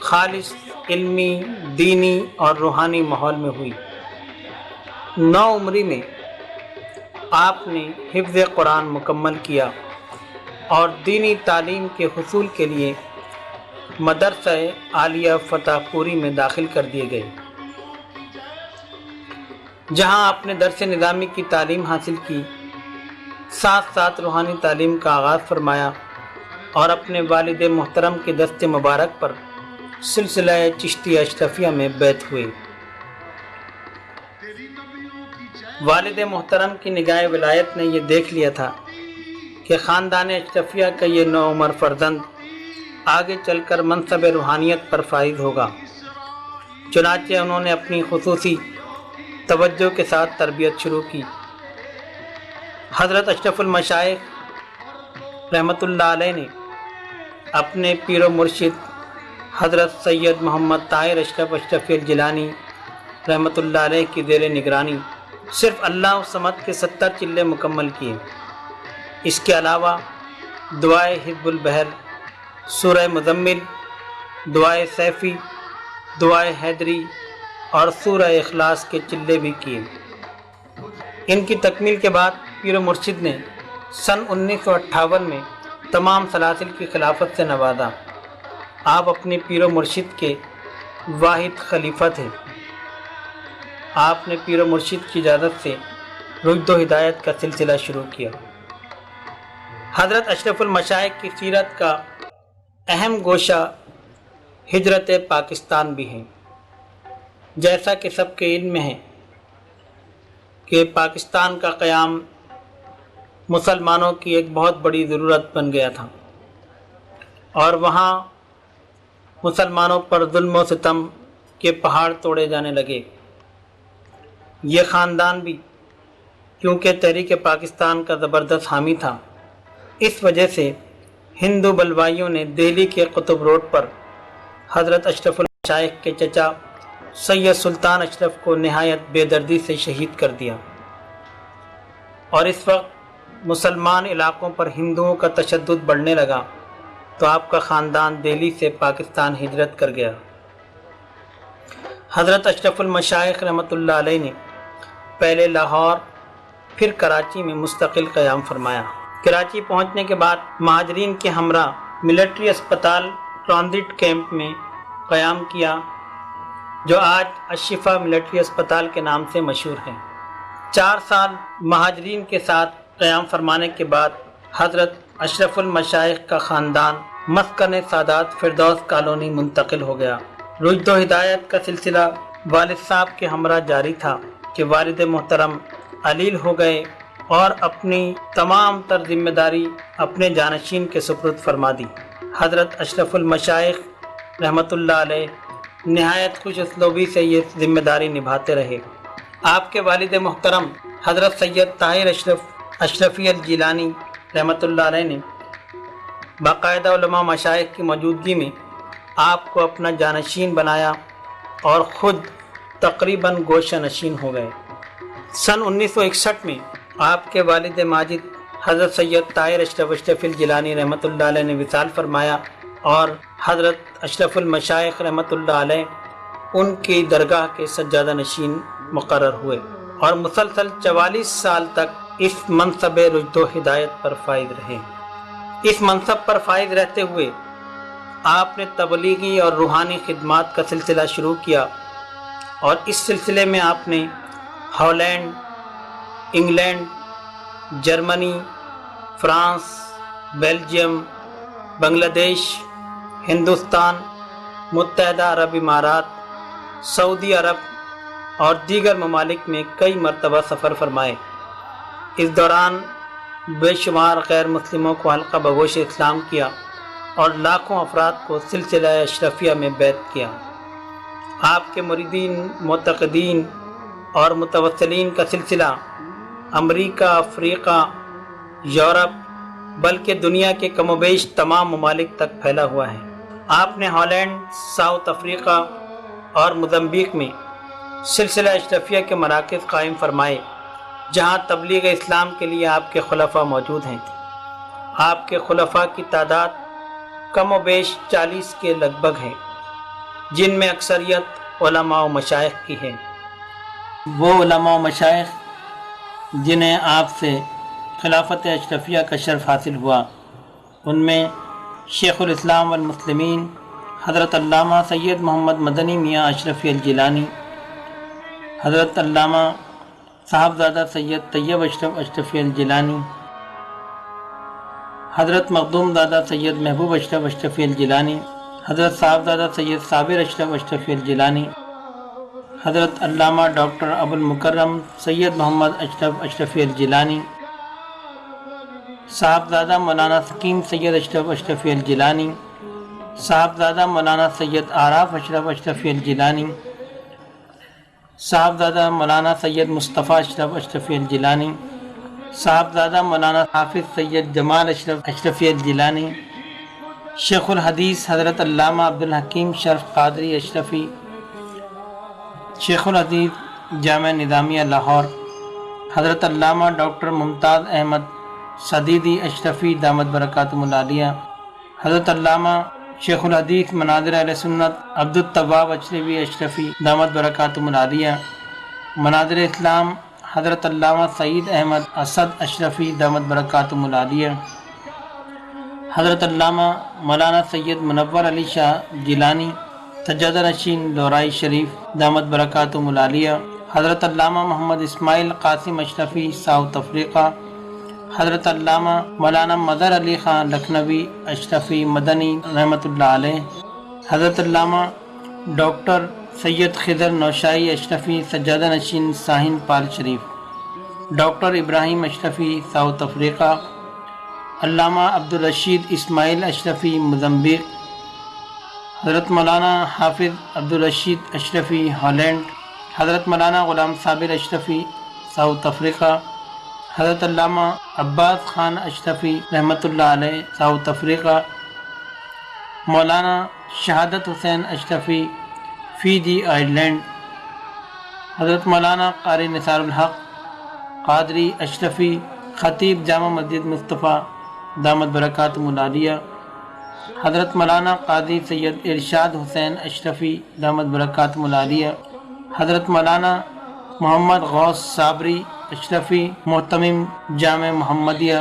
خالص علمی، دینی اور روحانی ماحول میں ہوئی۔ 9 عمری میں آپ نے حفظ قرآن مکمل کیا اور دینی تعلیم کے حصول کے لیے مدرسہ عالیہ فتح پوری میں داخل کر دیے گئے، جہاں آپ نے درس نظامی کی تعلیم حاصل کی، ساتھ ساتھ روحانی تعلیم کا آغاز فرمایا اور اپنے والد محترم کے دست مبارک پر سلسلہ چشتیہ اشرفیہ میں بیعت ہوئے۔ والد محترم کی نگاہ ولایت نے یہ دیکھ لیا تھا کہ خاندان اشرفیہ کا یہ نوعمر فرزند آگے چل کر منصب روحانیت پر فائز ہوگا، چنانچہ انہوں نے اپنی خصوصی توجہ کے ساتھ تربیت شروع کی۔ حضرت اشرف المشائخ رحمۃ اللہ علیہ نے اپنے پیر و مرشد حضرت سید محمد طاہر اشرفی الجیلانی رحمۃ اللہ علیہ کی زیر نگرانی صرف اللہ الصمد کے 70 چلے مکمل کیے۔ اس کے علاوہ دعائے حزب البحر، سورہ مزمل، دعائے سیفی، دعائے حیدری اور سورہ اخلاص کے چلے بھی کیے۔ ان کی تکمیل کے بعد پیر و مرشد نے سن 1958 میں تمام سلاسل کی خلافت سے نوازا۔ آپ اپنے پیر و مرشد کے واحد خلیفہ تھے۔ آپ نے پیر و مرشد کی اجازت سے رشد و ہدایت کا سلسلہ شروع کیا۔ حضرت اشرف المشائخ کی سیرت کا اہم گوشہ ہجرت پاکستان بھی ہے۔ جیسا کہ سب کے علم میں ہے کہ پاکستان کا قیام مسلمانوں کی ایک بہت بڑی ضرورت بن گیا تھا، اور وہاں مسلمانوں پر ظلم و ستم کے پہاڑ توڑے جانے لگے۔ یہ خاندان بھی کیونکہ تحریک پاکستان کا زبردست حامی تھا، اس وجہ سے ہندو بلوائیوں نے دہلی کے قطب روڈ پر حضرت اشرف المشائخ کے چچا سید سلطان اشرف کو نہایت بے دردی سے شہید کر دیا، اور اس وقت مسلمان علاقوں پر ہندوؤں کا تشدد بڑھنے لگا تو آپ کا خاندان دہلی سے پاکستان ہجرت کر گیا۔ حضرت اشرف المشائخ رحمۃ اللہ علیہ نے پہلے لاہور پھر کراچی میں مستقل قیام فرمایا۔ کراچی پہنچنے کے بعد مہاجرین کے ہمراہ ملٹری اسپتال ٹرانزٹ کیمپ میں قیام کیا، جو آج الشفا ملٹری اسپتال کے نام سے مشہور ہے۔ 4 سال مہاجرین کے ساتھ قیام فرمانے کے بعد حضرت اشرف المشائخ کا خاندان مسکن سادات فردوس کالونی منتقل ہو گیا۔ رشد و ہدایت کا سلسلہ والد صاحب کے ہمراہ جاری تھا کہ والد محترم علیل ہو گئے اور اپنی تمام تر ذمہ داری اپنے جانشین کے سپرد فرما دی۔ حضرت اشرف المشائخ رحمۃ اللہ علیہ نہایت خوش اسلوبی سے یہ ذمہ داری نبھاتے رہے۔ آپ کے والد محترم حضرت سید طاہر اشرفی الجیلانی رحمۃ اللہ علیہ نے باقاعدہ علماء مشائخ کی موجودگی میں آپ کو اپنا جانشین بنایا اور خود تقریباً گوشہ نشین ہو گئے۔ سن 1961 میں آپ کے والد ماجد حضرت سید طاہر اشرفی الجیلانی رحمۃ اللہ علیہ نے وصال فرمایا، اور حضرت اشرف المشائخ رحمۃ اللہ علیہ ان کی درگاہ کے سجادہ نشین مقرر ہوئے، اور مسلسل 44 سال تک اس منصب رشد و ہدایت پر فائز رہے۔ اس منصب پر فائز رہتے ہوئے آپ نے تبلیغی اور روحانی خدمات کا سلسلہ شروع کیا، اور اس سلسلے میں آپ نے Holland, England, Germany, France, Belgium, Bangladesh, Hindustan, متحدہ عرب امارات، سعودی عرب اور دیگر ممالک میں کئی مرتبہ سفر فرمائے۔ اس دوران بے شمار غیر مسلموں کو حلقہ بگوش اسلام کیا، اور لاکھوں افراد کو سلسلہ اشرفیہ میں بیعت کیا۔ آپ کے مریدین، معتقدین اور متوسلین کا سلسلہ امریکہ، افریقہ، یورپ بلکہ دنیا کے کم و بیش تمام ممالک تک پھیلا ہوا ہے۔ آپ نے ہالینڈ، ساؤتھ افریقہ اور موزمبیق میں سلسلہ اشرفیہ کے مراکز قائم فرمائے، جہاں تبلیغ اسلام کے لیے آپ کے خلفاء موجود ہیں۔ آپ کے خلفاء کی تعداد کم و بیش 40 کے لگ بھگ ہے، جن میں اکثریت علماء و مشائخ کی ہے۔ وہ علماء و مشائخ جنہیں آپ سے خلافت اشرفیہ کا شرف حاصل ہوا، ان میں شیخ الاسلام والمسلمین حضرت علامہ سید محمد مدنی میاں اشرفی الجیلانی، حضرت علامہ صاحبزادہ سید طیب اشرف اشرفی الجیلانی، حضرت مخدوم زادہ سید محبوب اشرف اشرفی الجیلانی، حضرت صاحبزادہ سید صابر اشرف اشرفی الجیلانی، حضرت علامہ ڈاکٹر ابو المکرم سید محمد اشرف اشرفی الجیلانی، صاحبزادہ مولانا سکیم سید اشرف اشرفی الجیلانی، صاحبزادہ مولانا سید آراف اشرف اشرفی الجیلانی، صاحبزادہ مولانا سید مصطفیٰ اشرف اشرفی الجیلانی، صاحبزادہ مولانا حافظ سید جمال اشرف اشرفی الجیلانی، شیخ الحدیث حضرت علامہ عبدالحکیم شرف قادری اشرفی، شیخ الحدیث جامع نظامیہ لاہور، حضرت علامہ ڈاکٹر ممتاز احمد صدیدی اشرفی دامت برکاتہم العالیہ، حضرت علامہ شیخ الحدیث مناظر اہل سنت عبد التواب اشرفی اشرفی دامت برکاتہم العالیہ، مناظر اسلام حضرت علامہ سعید احمد اسد اشرفی دامت برکاتہم العالیہ، حضرت علامہ مولانا سید منور علی شاہ جیلانی سجادہ نشین لورائی شریف دامت برکاتہم العالیہ، حضرت علامہ محمد اسماعیل قاسم اشرفی ساؤتھ افریقہ، حضرت علامہ مولانا مظہر علی خان لکھنوی اشرفی مدنی رحمۃ اللہ علیہ، حضرت علامہ ڈاکٹر سید خضر نوشائی اشرفی سجادہ نشین ساحن پال شریف، ڈاکٹر ابراہیم اشرفی ساؤتھ افریقہ، علامہ عبدالرشید اسماعیل اشرفی موزمبیق، حضرت مولانا حافظ عبدالرشید اشرفی ہالینڈ، حضرت مولانا غلام صابر اشرفی ساؤتھ افریقہ، حضرت علامہ عباس خان اشرفی رحمۃ اللہ علیہ ساؤتھ افریقہ، مولانا شہادت حسین اشرفی فیجی آئرلینڈ، حضرت مولانا قاری نثار الحق قادری اشرفی خطیب جامع مسجد مصطفیٰ دامت برکاتہم العالیہ، حضرت مولانا قاضی سید ارشاد حسین اشرفی دامت برکاتہم العالیہ، حضرت مولانا محمد غوث صابری اشرفی محتمم جامع محمدیہ،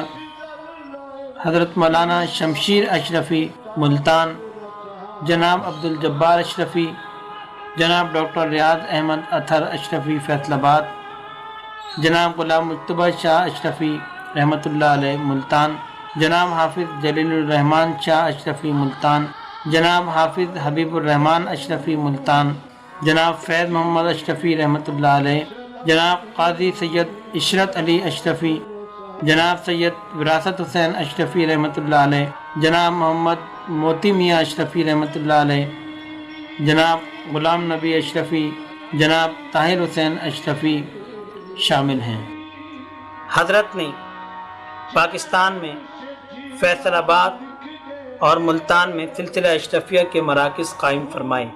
حضرت مولانا شمشیر اشرفی ملتان، جناب عبدالجبار اشرفی، جناب ڈاکٹر ریاض احمد اطہر اشرفی فیصل آباد، جناب غلام مجتبیٰ شاہ اشرفی رحمۃ اللہ علیہ ملتان، جناب حافظ جلیل الرحمن شاہ اشرفی ملتان، جناب حافظ حبیب الرحمن اشرفی ملتان، جناب فیض محمد اشرفی رحمۃ اللہ علیہ، جناب قاضی سید عشرت علی اشرفی، جناب سید وراثت حسین اشرفی رحمۃ اللہ علیہ، جناب محمد موتی میاں اشرفی رحمۃ اللہ علیہ، جناب غلام نبی اشرفی، جناب طاہر حسین اشرفی شامل ہیں۔ حضرت نے پاکستان میں فیصل آباد اور ملتان میں سلسلہ اشرفیہ کے مراکز قائم فرمائے۔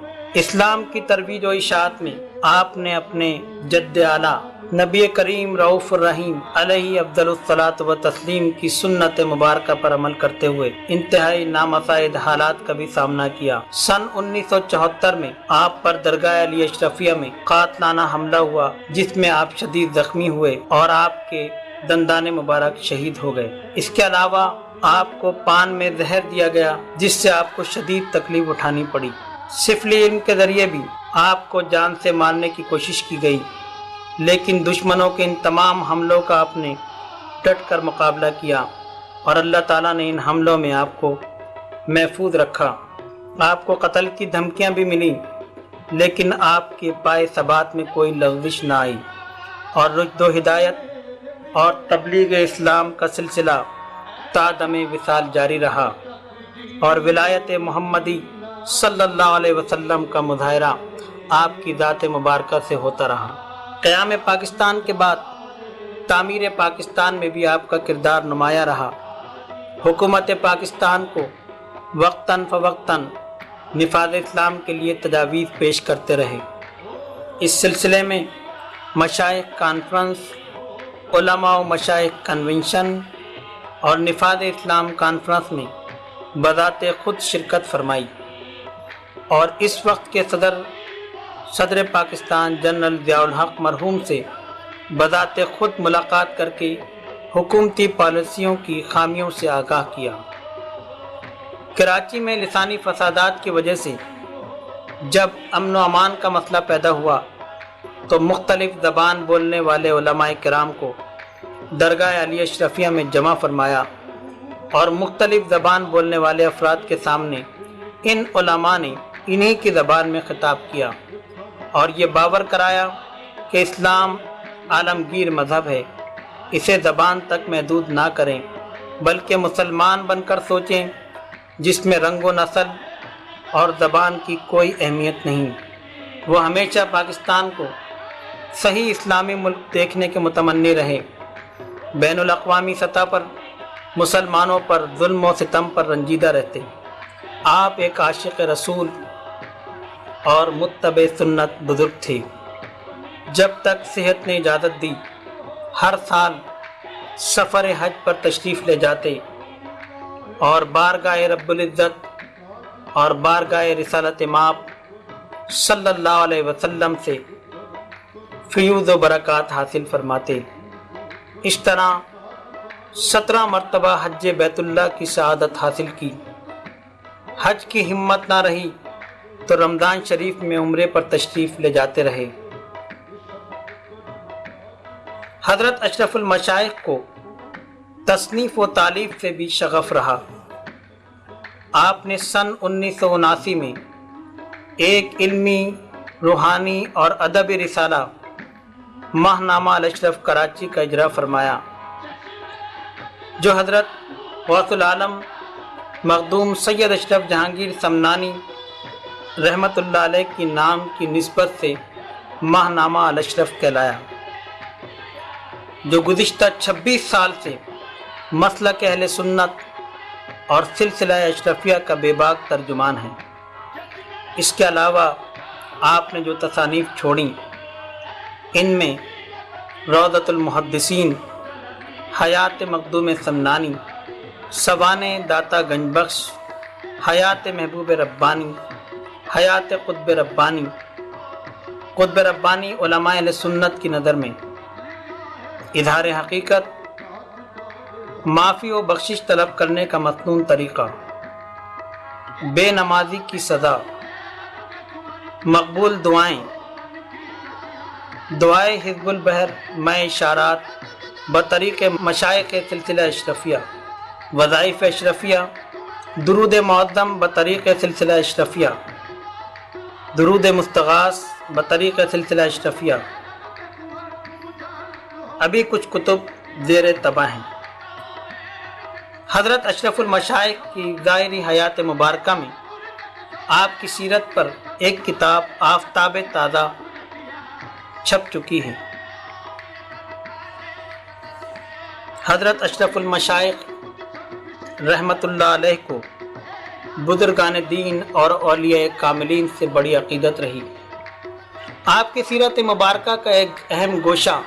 اسلام کی ترویج و اشاعت میں آپ نے اپنے جد اعلیٰ نبی کریم رؤوف الرحیم علیہ افضل الصلاۃ و تسلیم کی سنت مبارکہ پر عمل کرتے ہوئے انتہائی نامساعد حالات کا بھی سامنا کیا۔ سن 1974 میں آپ پر درگاہ علی اشرفیہ میں قاتلانہ حملہ ہوا، جس میں آپ شدید زخمی ہوئے اور آپ کے دندان مبارک شہید ہو گئے۔ اس کے علاوہ آپ کو پان میں زہر دیا گیا، جس سے آپ کو شدید تکلیف اٹھانی پڑی۔ سفلی علم کے ذریعے بھی آپ کو جان سے مارنے کی کوشش کی گئی، لیکن دشمنوں کے ان تمام حملوں کا آپ نے ڈٹ کر مقابلہ کیا اور اللہ تعالیٰ نے ان حملوں میں آپ کو محفوظ رکھا۔ آپ کو قتل کی دھمکیاں بھی ملیں، لیکن آپ کے پائے ثبات میں کوئی لغزش نہ آئی اور رشد و ہدایت اور تبلیغ اسلام کا سلسلہ تا دم وصال جاری رہا۔ اور ولایت محمدی صلی اللہ علیہ وسلم کا مظاہرہ آپ کی ذات مبارکہ سے ہوتا رہا۔ قیام پاکستان کے بعد تعمیر پاکستان میں بھی آپ کا کردار نمایاں رہا۔ حکومت پاکستان کو وقتاً فوقتاً نفاذ اسلام کے لیے تجاویز پیش کرتے رہے۔ اس سلسلے میں مشائخ کانفرنس، علماء و مشائخ کنونشن اور نفاذ اسلام کانفرنس میں بذات خود شرکت فرمائی، اور اس وقت کے صدر پاکستان جنرل ضیاء الحق مرحوم سے بذات خود ملاقات کر کے حکومتی پالیسیوں کی خامیوں سے آگاہ کیا۔ کراچی میں لسانی فسادات کی وجہ سے جب امن و امان کا مسئلہ پیدا ہوا تو مختلف زبان بولنے والے علماء کرام کو درگاہ علی اشرفیہ میں جمع فرمایا، اور مختلف زبان بولنے والے افراد کے سامنے ان علماء نے انہی کی زبان میں خطاب کیا اور یہ باور کرایا کہ اسلام عالمگیر مذہب ہے، اسے زبان تک محدود نہ کریں بلکہ مسلمان بن کر سوچیں، جس میں رنگ و نسل اور زبان کی کوئی اہمیت نہیں۔ وہ ہمیشہ پاکستان کو صحیح اسلامی ملک دیکھنے کے متمنی رہے۔ بین الاقوامی سطح پر مسلمانوں پر ظلم و ستم پر رنجیدہ رہتے۔ آپ ایک عاشق رسول اور متبع سنت بزرگ تھے۔ جب تک صحت نے اجازت دی ہر سال سفر حج پر تشریف لے جاتے اور بارگاہ رب العزت اور بارگاہ رسالت مآب صلی اللہ علیہ وسلم سے فیوض و برکات حاصل فرماتے۔ اس طرح 17 مرتبہ حج بیت اللہ کی سعادت حاصل کی۔ حج کی ہمت نہ رہی تو رمضان شریف میں عمرے پر تشریف لے جاتے رہے۔ حضرت اشرف المشائخ کو تصنیف و تالیف سے بھی شغف رہا۔ آپ نے سن 1979 میں ایک علمی، روحانی اور ادبی رسالہ ماہنامہ الاشرف کراچی کا اجرا فرمایا، جو حضرت غوث العالم مخدوم سید اشرف جہانگیر سمنانی رحمت اللہ علیہ کی نام کی نسبت سے ماہنامہ الاشرف کہلایا، جو گزشتہ 26 سال سے مسلک اہل سنت اور سلسلہ اشرفیہ کا بے باک ترجمان ہے۔ اس کے علاوہ آپ نے جو تصانیف چھوڑیں ان میں روضۃ المحدثین، حیات مخدوم سمنانی، سوانح داتا گنج بخش، حیات محبوب ربانی، حیات قطب ربانی۔ قطب ربانی علماء اہل سنت کی نظر میں اظہار حقیقت، معافی و بخشش طلب کرنے کا مسنون طریقہ، بے نمازی کی سزا، مقبول دعائیں، دعائے حزب البحر میں اشارات بطریق مشائخ سلسلہ اشرفیہ، وظائف اشرفیہ، درود معظم بطریق سلسلہ اشرفیہ، درود مستغاث بطریق سلسلہ اشرفیہ۔ ابھی کچھ کتب زیر طبع ہیں۔ حضرت اشرف المشائخ کی ظاہری حیات مبارکہ میں آپ کی سیرت پر ایک کتاب آفتاب تازہ چھپ چکی ہے۔ حضرت اشرف المشائخ رحمت اللہ علیہ کو بزرگان دین اور اولیاء کاملین سے بڑی عقیدت رہی۔ آپ کی سیرت مبارکہ کا ایک اہم گوشہ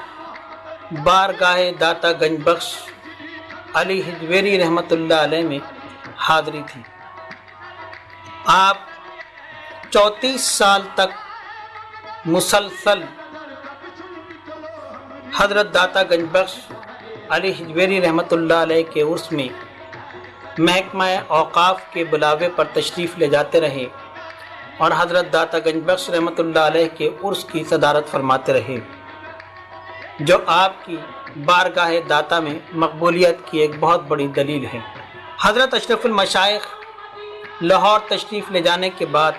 بارگاہ داتا گنج بخش علی حجویری رحمت اللہ علیہ میں حاضری تھی۔ آپ 34 سال تک مسلسل حضرت داتا گنج بخش علی حجویری رحمت اللہ علیہ کے عرس میں محکمہ اوقاف کے بلاوے پر تشریف لے جاتے رہے اور حضرت داتا گنج بخش رحمت اللہ علیہ کے عرس کی صدارت فرماتے رہے، جو آپ کی بارگاہ داتا میں مقبولیت کی ایک بہت بڑی دلیل ہے۔ حضرت اشرف المشائخ لاہور تشریف لے جانے کے بعد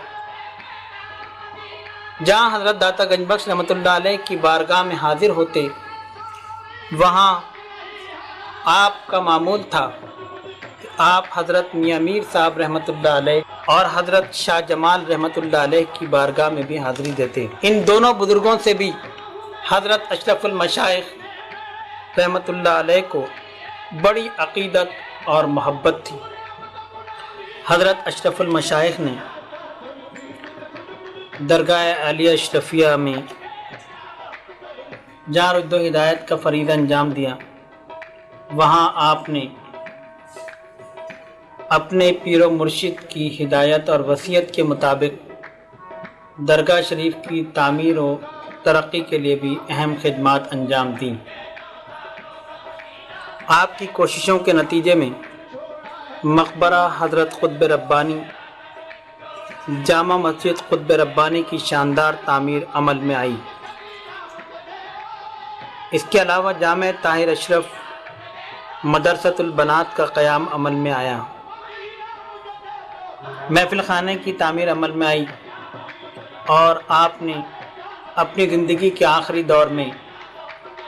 جہاں حضرت داتا گنج بخش رحمت اللہ علیہ کی بارگاہ میں حاضر ہوتے، وہاں آپ کا معمول تھا کہ آپ حضرت میاں میر صاحب رحمۃ اللہ علیہ اور حضرت شاہ جمال رحمۃ اللہ علیہ کی بارگاہ میں بھی حاضری دیتے۔ ان دونوں بزرگوں سے بھی حضرت اشرف المشائخ رحمۃ اللہ علیہ کو بڑی عقیدت اور محبت تھی۔ حضرت اشرف المشائخ نے درگاہ عالیہ اشرفیہ میں جہاں رشد و ہدایت کا فریضہ انجام دیا، وہاں آپ نے اپنے پیر و مرشد کی ہدایت اور وصیت کے مطابق درگاہ شریف کی تعمیر و ترقی کے لیے بھی اہم خدمات انجام دیں۔ آپ کی کوششوں کے نتیجے میں مقبرہ حضرت قطب ربانی، جامع مسجد قطب ربانی کی شاندار تعمیر عمل میں آئی۔ اس کے علاوہ جامع طاہر اشرف مدرسۃ البنات کا قیام عمل میں آیا، محفل خانے کی تعمیر عمل میں آئی، اور آپ نے اپنی زندگی کے آخری دور میں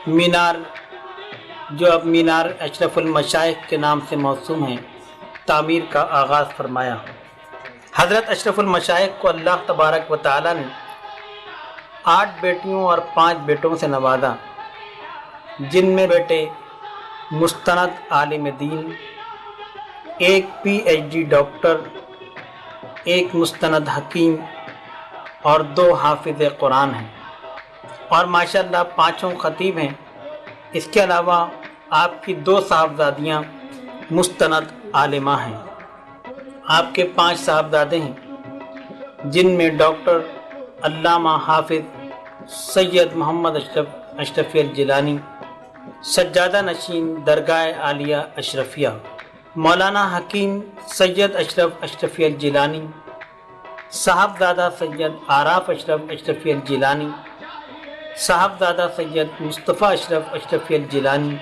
مینار، جو اب مینار اشرف المشائخ کے نام سے موسوم ہے، تعمیر کا آغاز فرمایا۔ حضرت اشرف المشائخ کو اللہ تبارک و تعالی نے 8 بیٹیوں اور 5 بیٹوں سے نوازا، جن میں بیٹے مستند عالم دین، ایک PhD ڈاکٹر، ایک مستند حکیم اور 2 حافظ قرآن ہیں، اور ماشاءاللہ 5 خطیب ہیں۔ اس کے علاوہ آپ کی 2 صاحبزادیاں مستند عالمہ ہیں۔ آپ کے 5 صاحبزادے ہیں، جن میں ڈاکٹر علامہ حافظ سید محمد اشرفی الجیلانی، سجادہ نشین درگاہ عالیہ اشرفیہ، مولانا حکیم سید اشرف اشرفی الجیلانی، صاحبزادہ سید آراف اشرف اشرفی الجیلانی، صاحبزادہ سید مصطفیٰ اشرف اشرفی الجیلانی،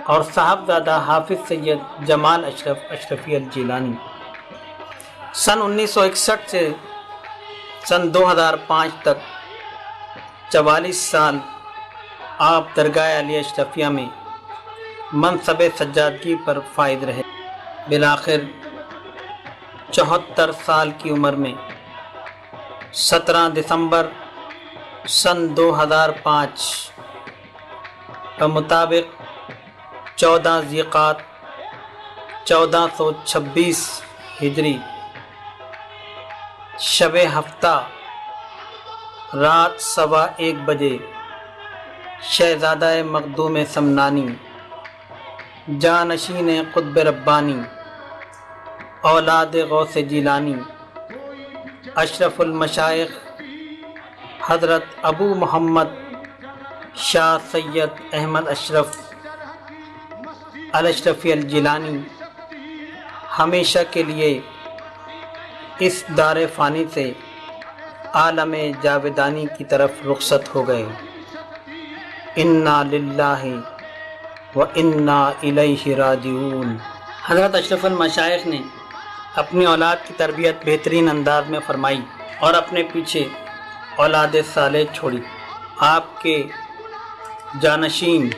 اور صاحبزادہ حافظ سید جمال اشرف اشرفی الجیلانی۔ سن 1961 سے سن 2005 تک 44 سال آپ درگاہ عالیہ اشرفیہ میں منصب سجادگی پر فائز رہے۔ بالآخر 74 سال کی عمر میں 17 دسمبر سن 2005 بمطابق 14 ذی-القعدہ 1426 ہجری شب ہفتہ رات 1:15 بجے شہزادہ مخدوم سمنانی، جانشین قطب ربانی، اولاد غوث جیلانی، اشرف المشائخ حضرت ابو محمد شاہ سید احمد اشرف الاشرفی الجیلانی ہمیشہ کے لیے اس دار فانی سے عالم جاودانی کی طرف رخصت ہو گئے۔ انا للہ و انا الیہ راجعون۔ حضرت اشرف المشائخ نے اپنی اولاد کی تربیت بہترین انداز میں فرمائی اور اپنے پیچھے اولاد صالح چھوڑی۔ آپ کے جانشین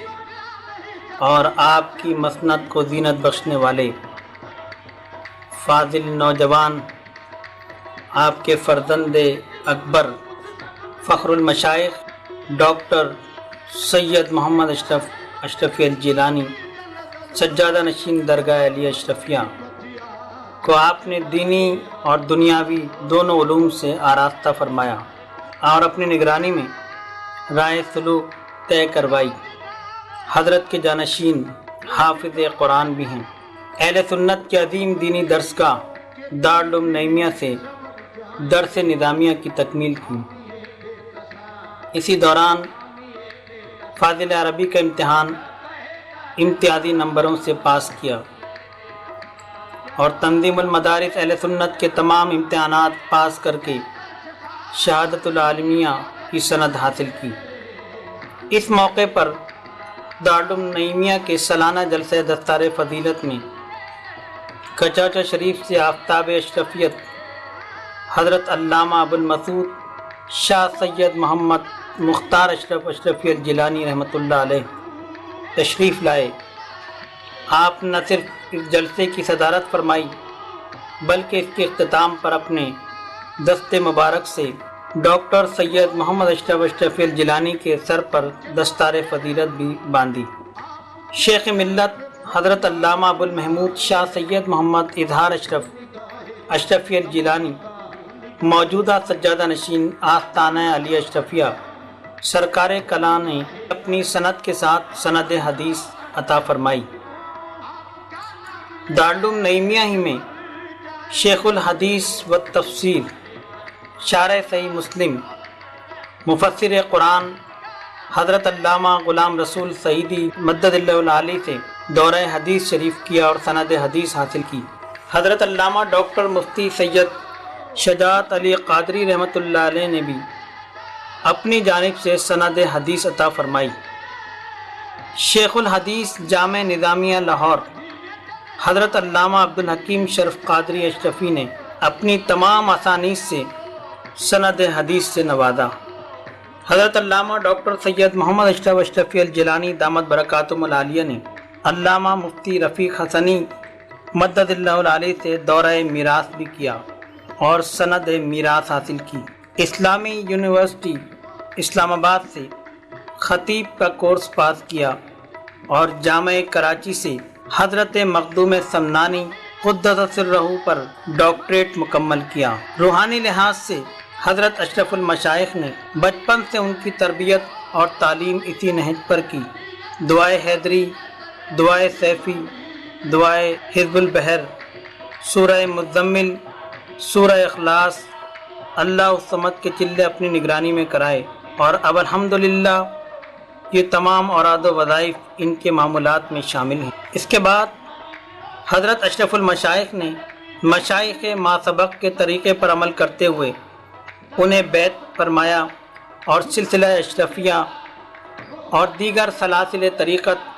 اور آپ کی مسند کو زینت بخشنے والے فاضل نوجوان، آپ کے فرزند اکبر فخر المشائخ ڈاکٹر سید محمد اشرفی الجیلانی، سجادہ نشین درگاہ عالیہ اشرفیہ کو آپ نے دینی اور دنیاوی دونوں علوم سے آراستہ فرمایا اور اپنی نگرانی میں راہ سلوک طے کروائی۔ حضرت کے جانشین حافظ قرآن بھی ہیں۔ اہل سنت کے عظیم دینی درس گاہ دارالعلوم نعیمیہ سے درس نظامیہ کی تکمیل کی۔ اسی دوران فاضل عربی کا امتحان امتیازی نمبروں سے پاس کیا اور تنظیم المدارس اہل سنت کے تمام امتحانات پاس کر کے شہادت العالمیہ کی سند حاصل کی۔ اس موقع پر دارالعلوم نعیمیہ کے سالانہ جلسہ دستار فضیلت میں کچاچا شریف سے آفتاب اشرفیت حضرت علامہ ابوالمسعود شاہ سید محمد مختار اشرف اشرفی الجیلانی رحمۃ اللہ علیہ تشریف لائے آپ نہ صرف اس جلسے کی صدارت فرمائی بلکہ اس کے اختتام پر اپنے دست مبارک سے ڈاکٹر سید محمد اشرف اشرفی الجیلانی کے سر پر دستار فضیلت بھی باندھی۔ شیخ ملت حضرت علامہ ابو المحمود شاہ سید محمد اظہار اشرف اشرفی الجیلانی موجودہ سجادہ نشین آستانہ علی اشرفیہ سرکار کلاں نے اپنی سند کے ساتھ سند حدیث عطا فرمائی۔ دارالعلوم نعیمیہ ہی میں شیخ الحدیث و تفسیر شارح صحیح مسلم مفسر قرآن حضرت علامہ غلام رسول سعیدی مدد اللہ العالی سے دورہ حدیث شریف کیا اور سند حدیث حاصل کی۔ حضرت علامہ ڈاکٹر مفتی سید شجاعت علی قادری رحمۃ اللہ علیہ نے بھی اپنی جانب سے سند حدیث عطا فرمائی۔ شیخ الحدیث جامع نظامیہ لاہور حضرت علامہ عبدالحکیم شرف قادری اشرفی نے اپنی تمام اسانید سے سند حدیث سے نوازا۔ حضرت علامہ ڈاکٹر سید محمد اشرف اشرفی الجیلانی دامت برکاتہم العالیہ نے علامہ مفتی رفیق حسنی مدد اللہ العالی سے دورہ میراث بھی کیا اور سند میراث حاصل کی۔ اسلامی یونیورسٹی اسلام آباد سے خطیب کا کورس پاس کیا اور جامع کراچی سے حضرت مخدوم سمنانی قدس سرہ پر ڈاکٹریٹ مکمل کیا۔ روحانی لحاظ سے حضرت اشرف المشائخ نے بچپن سے ان کی تربیت اور تعلیم اسی نہج پر کی۔ دعائے حیدری، دعائے سیفی، دعائے حزب البحر، سورہ مزمل، سورہ اخلاص، اللہ الصمد کے چلے اپنی نگرانی میں کرائے اور اب الحمدللہ یہ تمام اوراد و وظائف ان کے معمولات میں شامل ہیں۔ اس کے بعد حضرت اشرف المشائخ نے مشائخ ما سبق کے طریقے پر عمل کرتے ہوئے انہیں بیعت فرمایا اور سلسلہ اشرفیہ اور دیگر سلاسل طریقت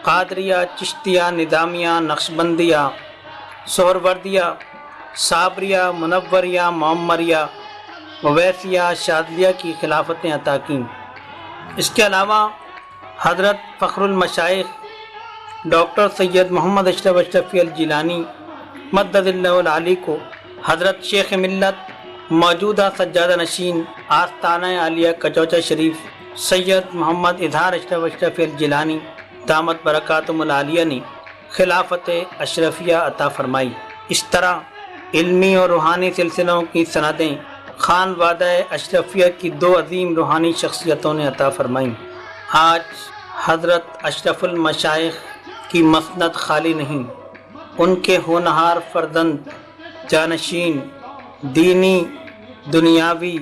قادریہ، چشتیہ، نظامیہ، نقشبندیہ، سہروردیہ، صابریہ، منوریہ، معمریہ، اویسیہ، شاذلیہ کی خلافتیں عطا کیں۔ اس کے علاوہ حضرت فخر المشائخ ڈاکٹر سید محمد اشرف اشرفی الجیلانی مدد اللہ العالی کو حضرت شیخ ملت موجودہ سجادہ نشین آستانہ عالیہ کچوچہ شریف سید محمد اظہار اشرف اشرفی الجیلانی دامت برکاتہم العالیہ نے خلافت اشرفیہ عطا فرمائی۔ اس طرح علمی اور روحانی سلسلوں کی سندیں خان وادہ اشرفیہ کی دو عظیم روحانی شخصیتوں نے عطا فرمائیں۔ آج حضرت اشرف المشائخ کی مسند خالی نہیں، ان کے ہونہار فرزند جانشین دینی، دنیاوی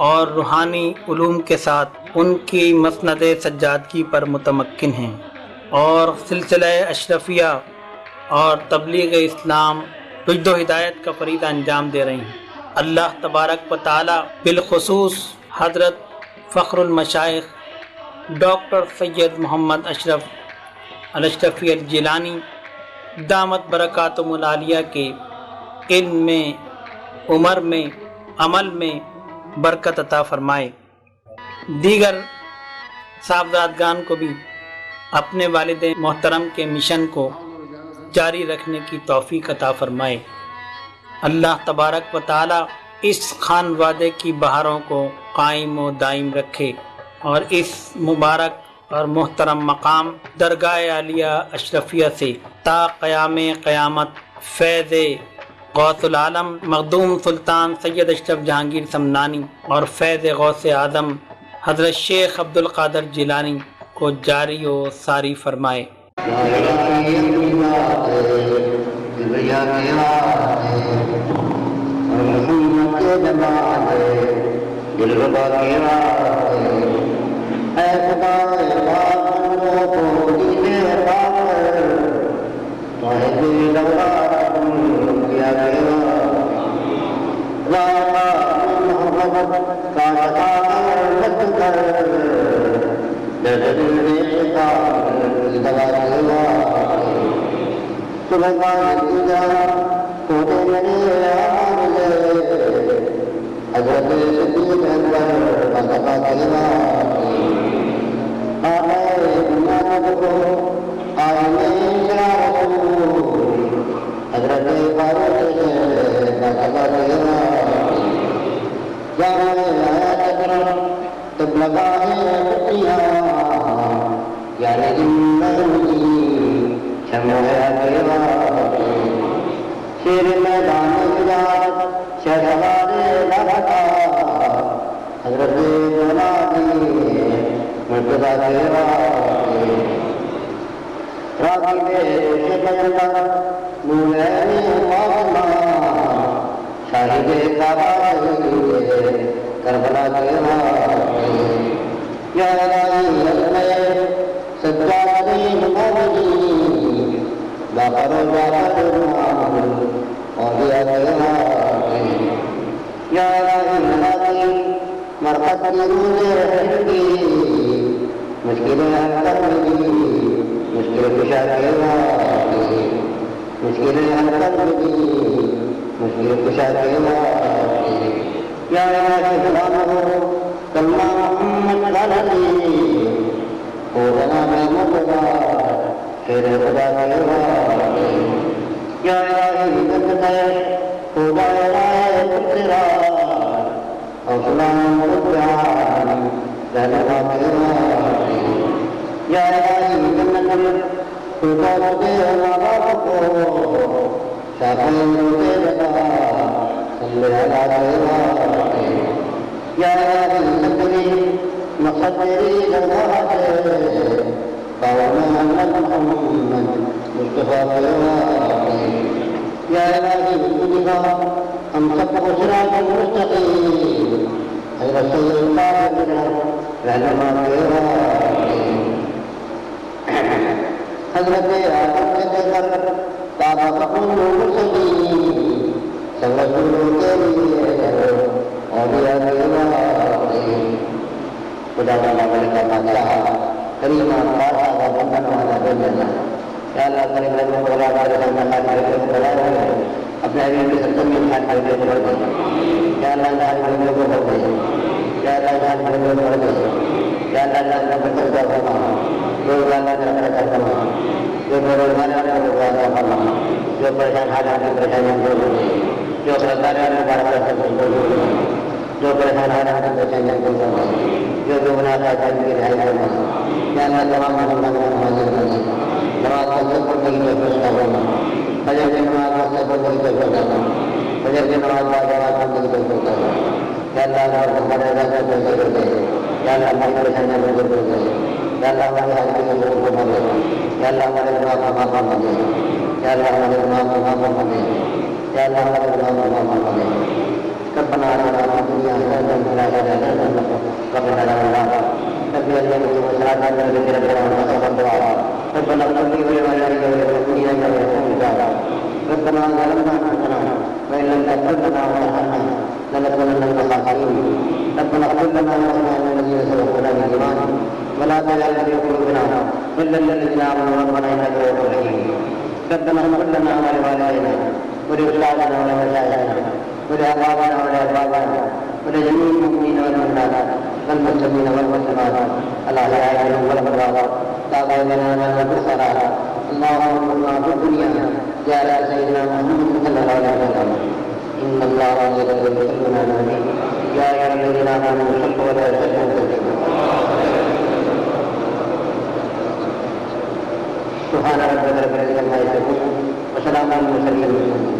اور روحانی علوم کے ساتھ ان کی مسند سجادگی پر متمکن ہیں اور سلسلہ اشرفیہ اور تبلیغ اسلام رشد و ہدایت کا فریضہ انجام دے رہے ہیں۔ اللہ تبارک و تعالی بالخصوص حضرت فخر المشائخ ڈاکٹر سید محمد اشرف الاشرفی الجیلانی دامت برکاتہم العالیہ کے علم میں، عمر میں، عمل میں برکت عطا فرمائے۔ دیگر صاحبزادگان کو بھی اپنے والد محترم کے مشن کو جاری رکھنے کی توفیق عطا فرمائے۔ اللہ تبارک و تعالی اس خان وادے کی بہاروں کو قائم و دائم رکھے اور اس مبارک اور محترم مقام درگاہ عالیہ اشرفیہ سے تا قیام قیامت فیض غوث العالم مخدوم سلطان سید اشرف جہانگیر سمنانی اور فیض غوث اعظم حضرت شیخ عبد القادر جیلانی کو جاری و ساری فرمائے۔ حضرت جب لگا ہے پٹیاں یعنی زندگی شمع اکیلا شیر میدان جہاد شہسوار لڑکا حضرت جنابی مرتضیٰ کے واسطے راکی بے پیغمبر نورین فاطمہ شاہد کعبہ کربلا کے واسطے یا الہی علمِ سجادین موجی باقر و جعفر اولیاء کے واسطے یا الہی ملاقی مرقد کی روز رہنگی مشکلیں حل کر دی مشکل کشا کے واسطے مشکلیں حل کر دی مشکل کشا کے واسطے یا الہی غلام ہو کلمہ محمد غلطی ہو جناب مرتضیٰ شیر خدا کے واسطے یا الہی مدد ہے ہو جائے رائے تیرا اسلام قرآن رہنما کے واسطے یا الہی جنت خدا تجھے ماں باپ کو شافعی روزے لگا صلی اللہ کے واسطے یا الہی صدری مقصد تیری درگاہ سے قوم محمد مصطفیٰ کے واسطے یا الہی تجھا ہم سب کو صراط مستقیم حضرت سید رہنما کے واسطے حضرت آدم سے لے کر تابع کل مرسلین سب رسولوں کے لیے اولیاء کے واسطے خدا والا ملکہ بادشاہ کریمہ پاشا و بندن والا بندنا یا اللہ کریم لگوں کو اللہ تعالی سامنے خالی رکھے کو بلا رہے اپنے حبیب کے ستم میں خالی کر کے بڑھ گئے یا اللہ خالی بندوں کو بڑھ گئے یا اللہ خالی بندوں کو بڑھ گئے یا اللہ اللہ بندوں کو فرما جو اللہ کا رکھا فرما جو بروزگار ہے وہ وعدہ فرما جو پریشان حالات میں پریشانیاں دور ہو گئی جو سرکار ہے وہ بڑا کر سکتے جو پریشان حالات میں پریشانیاں دور ہو گئی جو گناہ کا جان کی رہائی فرما یا اللہ تمام مسلمانوں کو حاضر کرنا نماز کو سب کو نہیں محفوظ کرنا فجر کی نماز کو سب کو نہیں محفوظ کرنا فجر کی نماز کو جماعت کو نہیں محفوظ کرنا یا اللہ ہمارے رضا کو پیسے کر دے یا اللہ ہماری پریشانیاں کو دور کر دے یا اللہ ہمارے حاضری کو دور کر دے یا اللہ ہمارے گناہ کو معاف فرما دے یا اللہ ہمارے گناہ کو معاف فرما دے یا اللہ ہمارے گناہ کو معاف فرما دے ربنا آتنا في الدنيا حسنة وفي الآخرة حسنة وقنا عذاب النار ربنا إنك وسعت عنا بذكرك وحسن الدعاء ربنا اغفر لي ولوالدي وللمؤمنين يوم يقوم الحساب ربنا ظلمنا أنفسنا وإن لم تغفر لنا وترحمنا لنكونن من الخاسرين ربنا اغفر لنا ولإخواننا الذين سبقونا بالإيمان ولا تجعل في قلوبنا غلا للذين آمنوا ربنا إنك رؤوف رحيم ربنا اغفر لنا ولوالدينا ولأولادنا ولمشايخنا ولآبائنا ولأزواجنا ولجميع المؤمنين والمؤمنات والمسلمين والمسلمات الأحياء منهم والأموات لا بيننا وبين الصلاة اللهم صل في الدنيا جعل سيدنا محمد صلى الله عليه وسلم إن الله يصلون على النبي يا أيها الذين آمنوا صلوا عليه وسلموا تسليما سبحان ربك رب العزة عما يصفون وسلام على المرسلين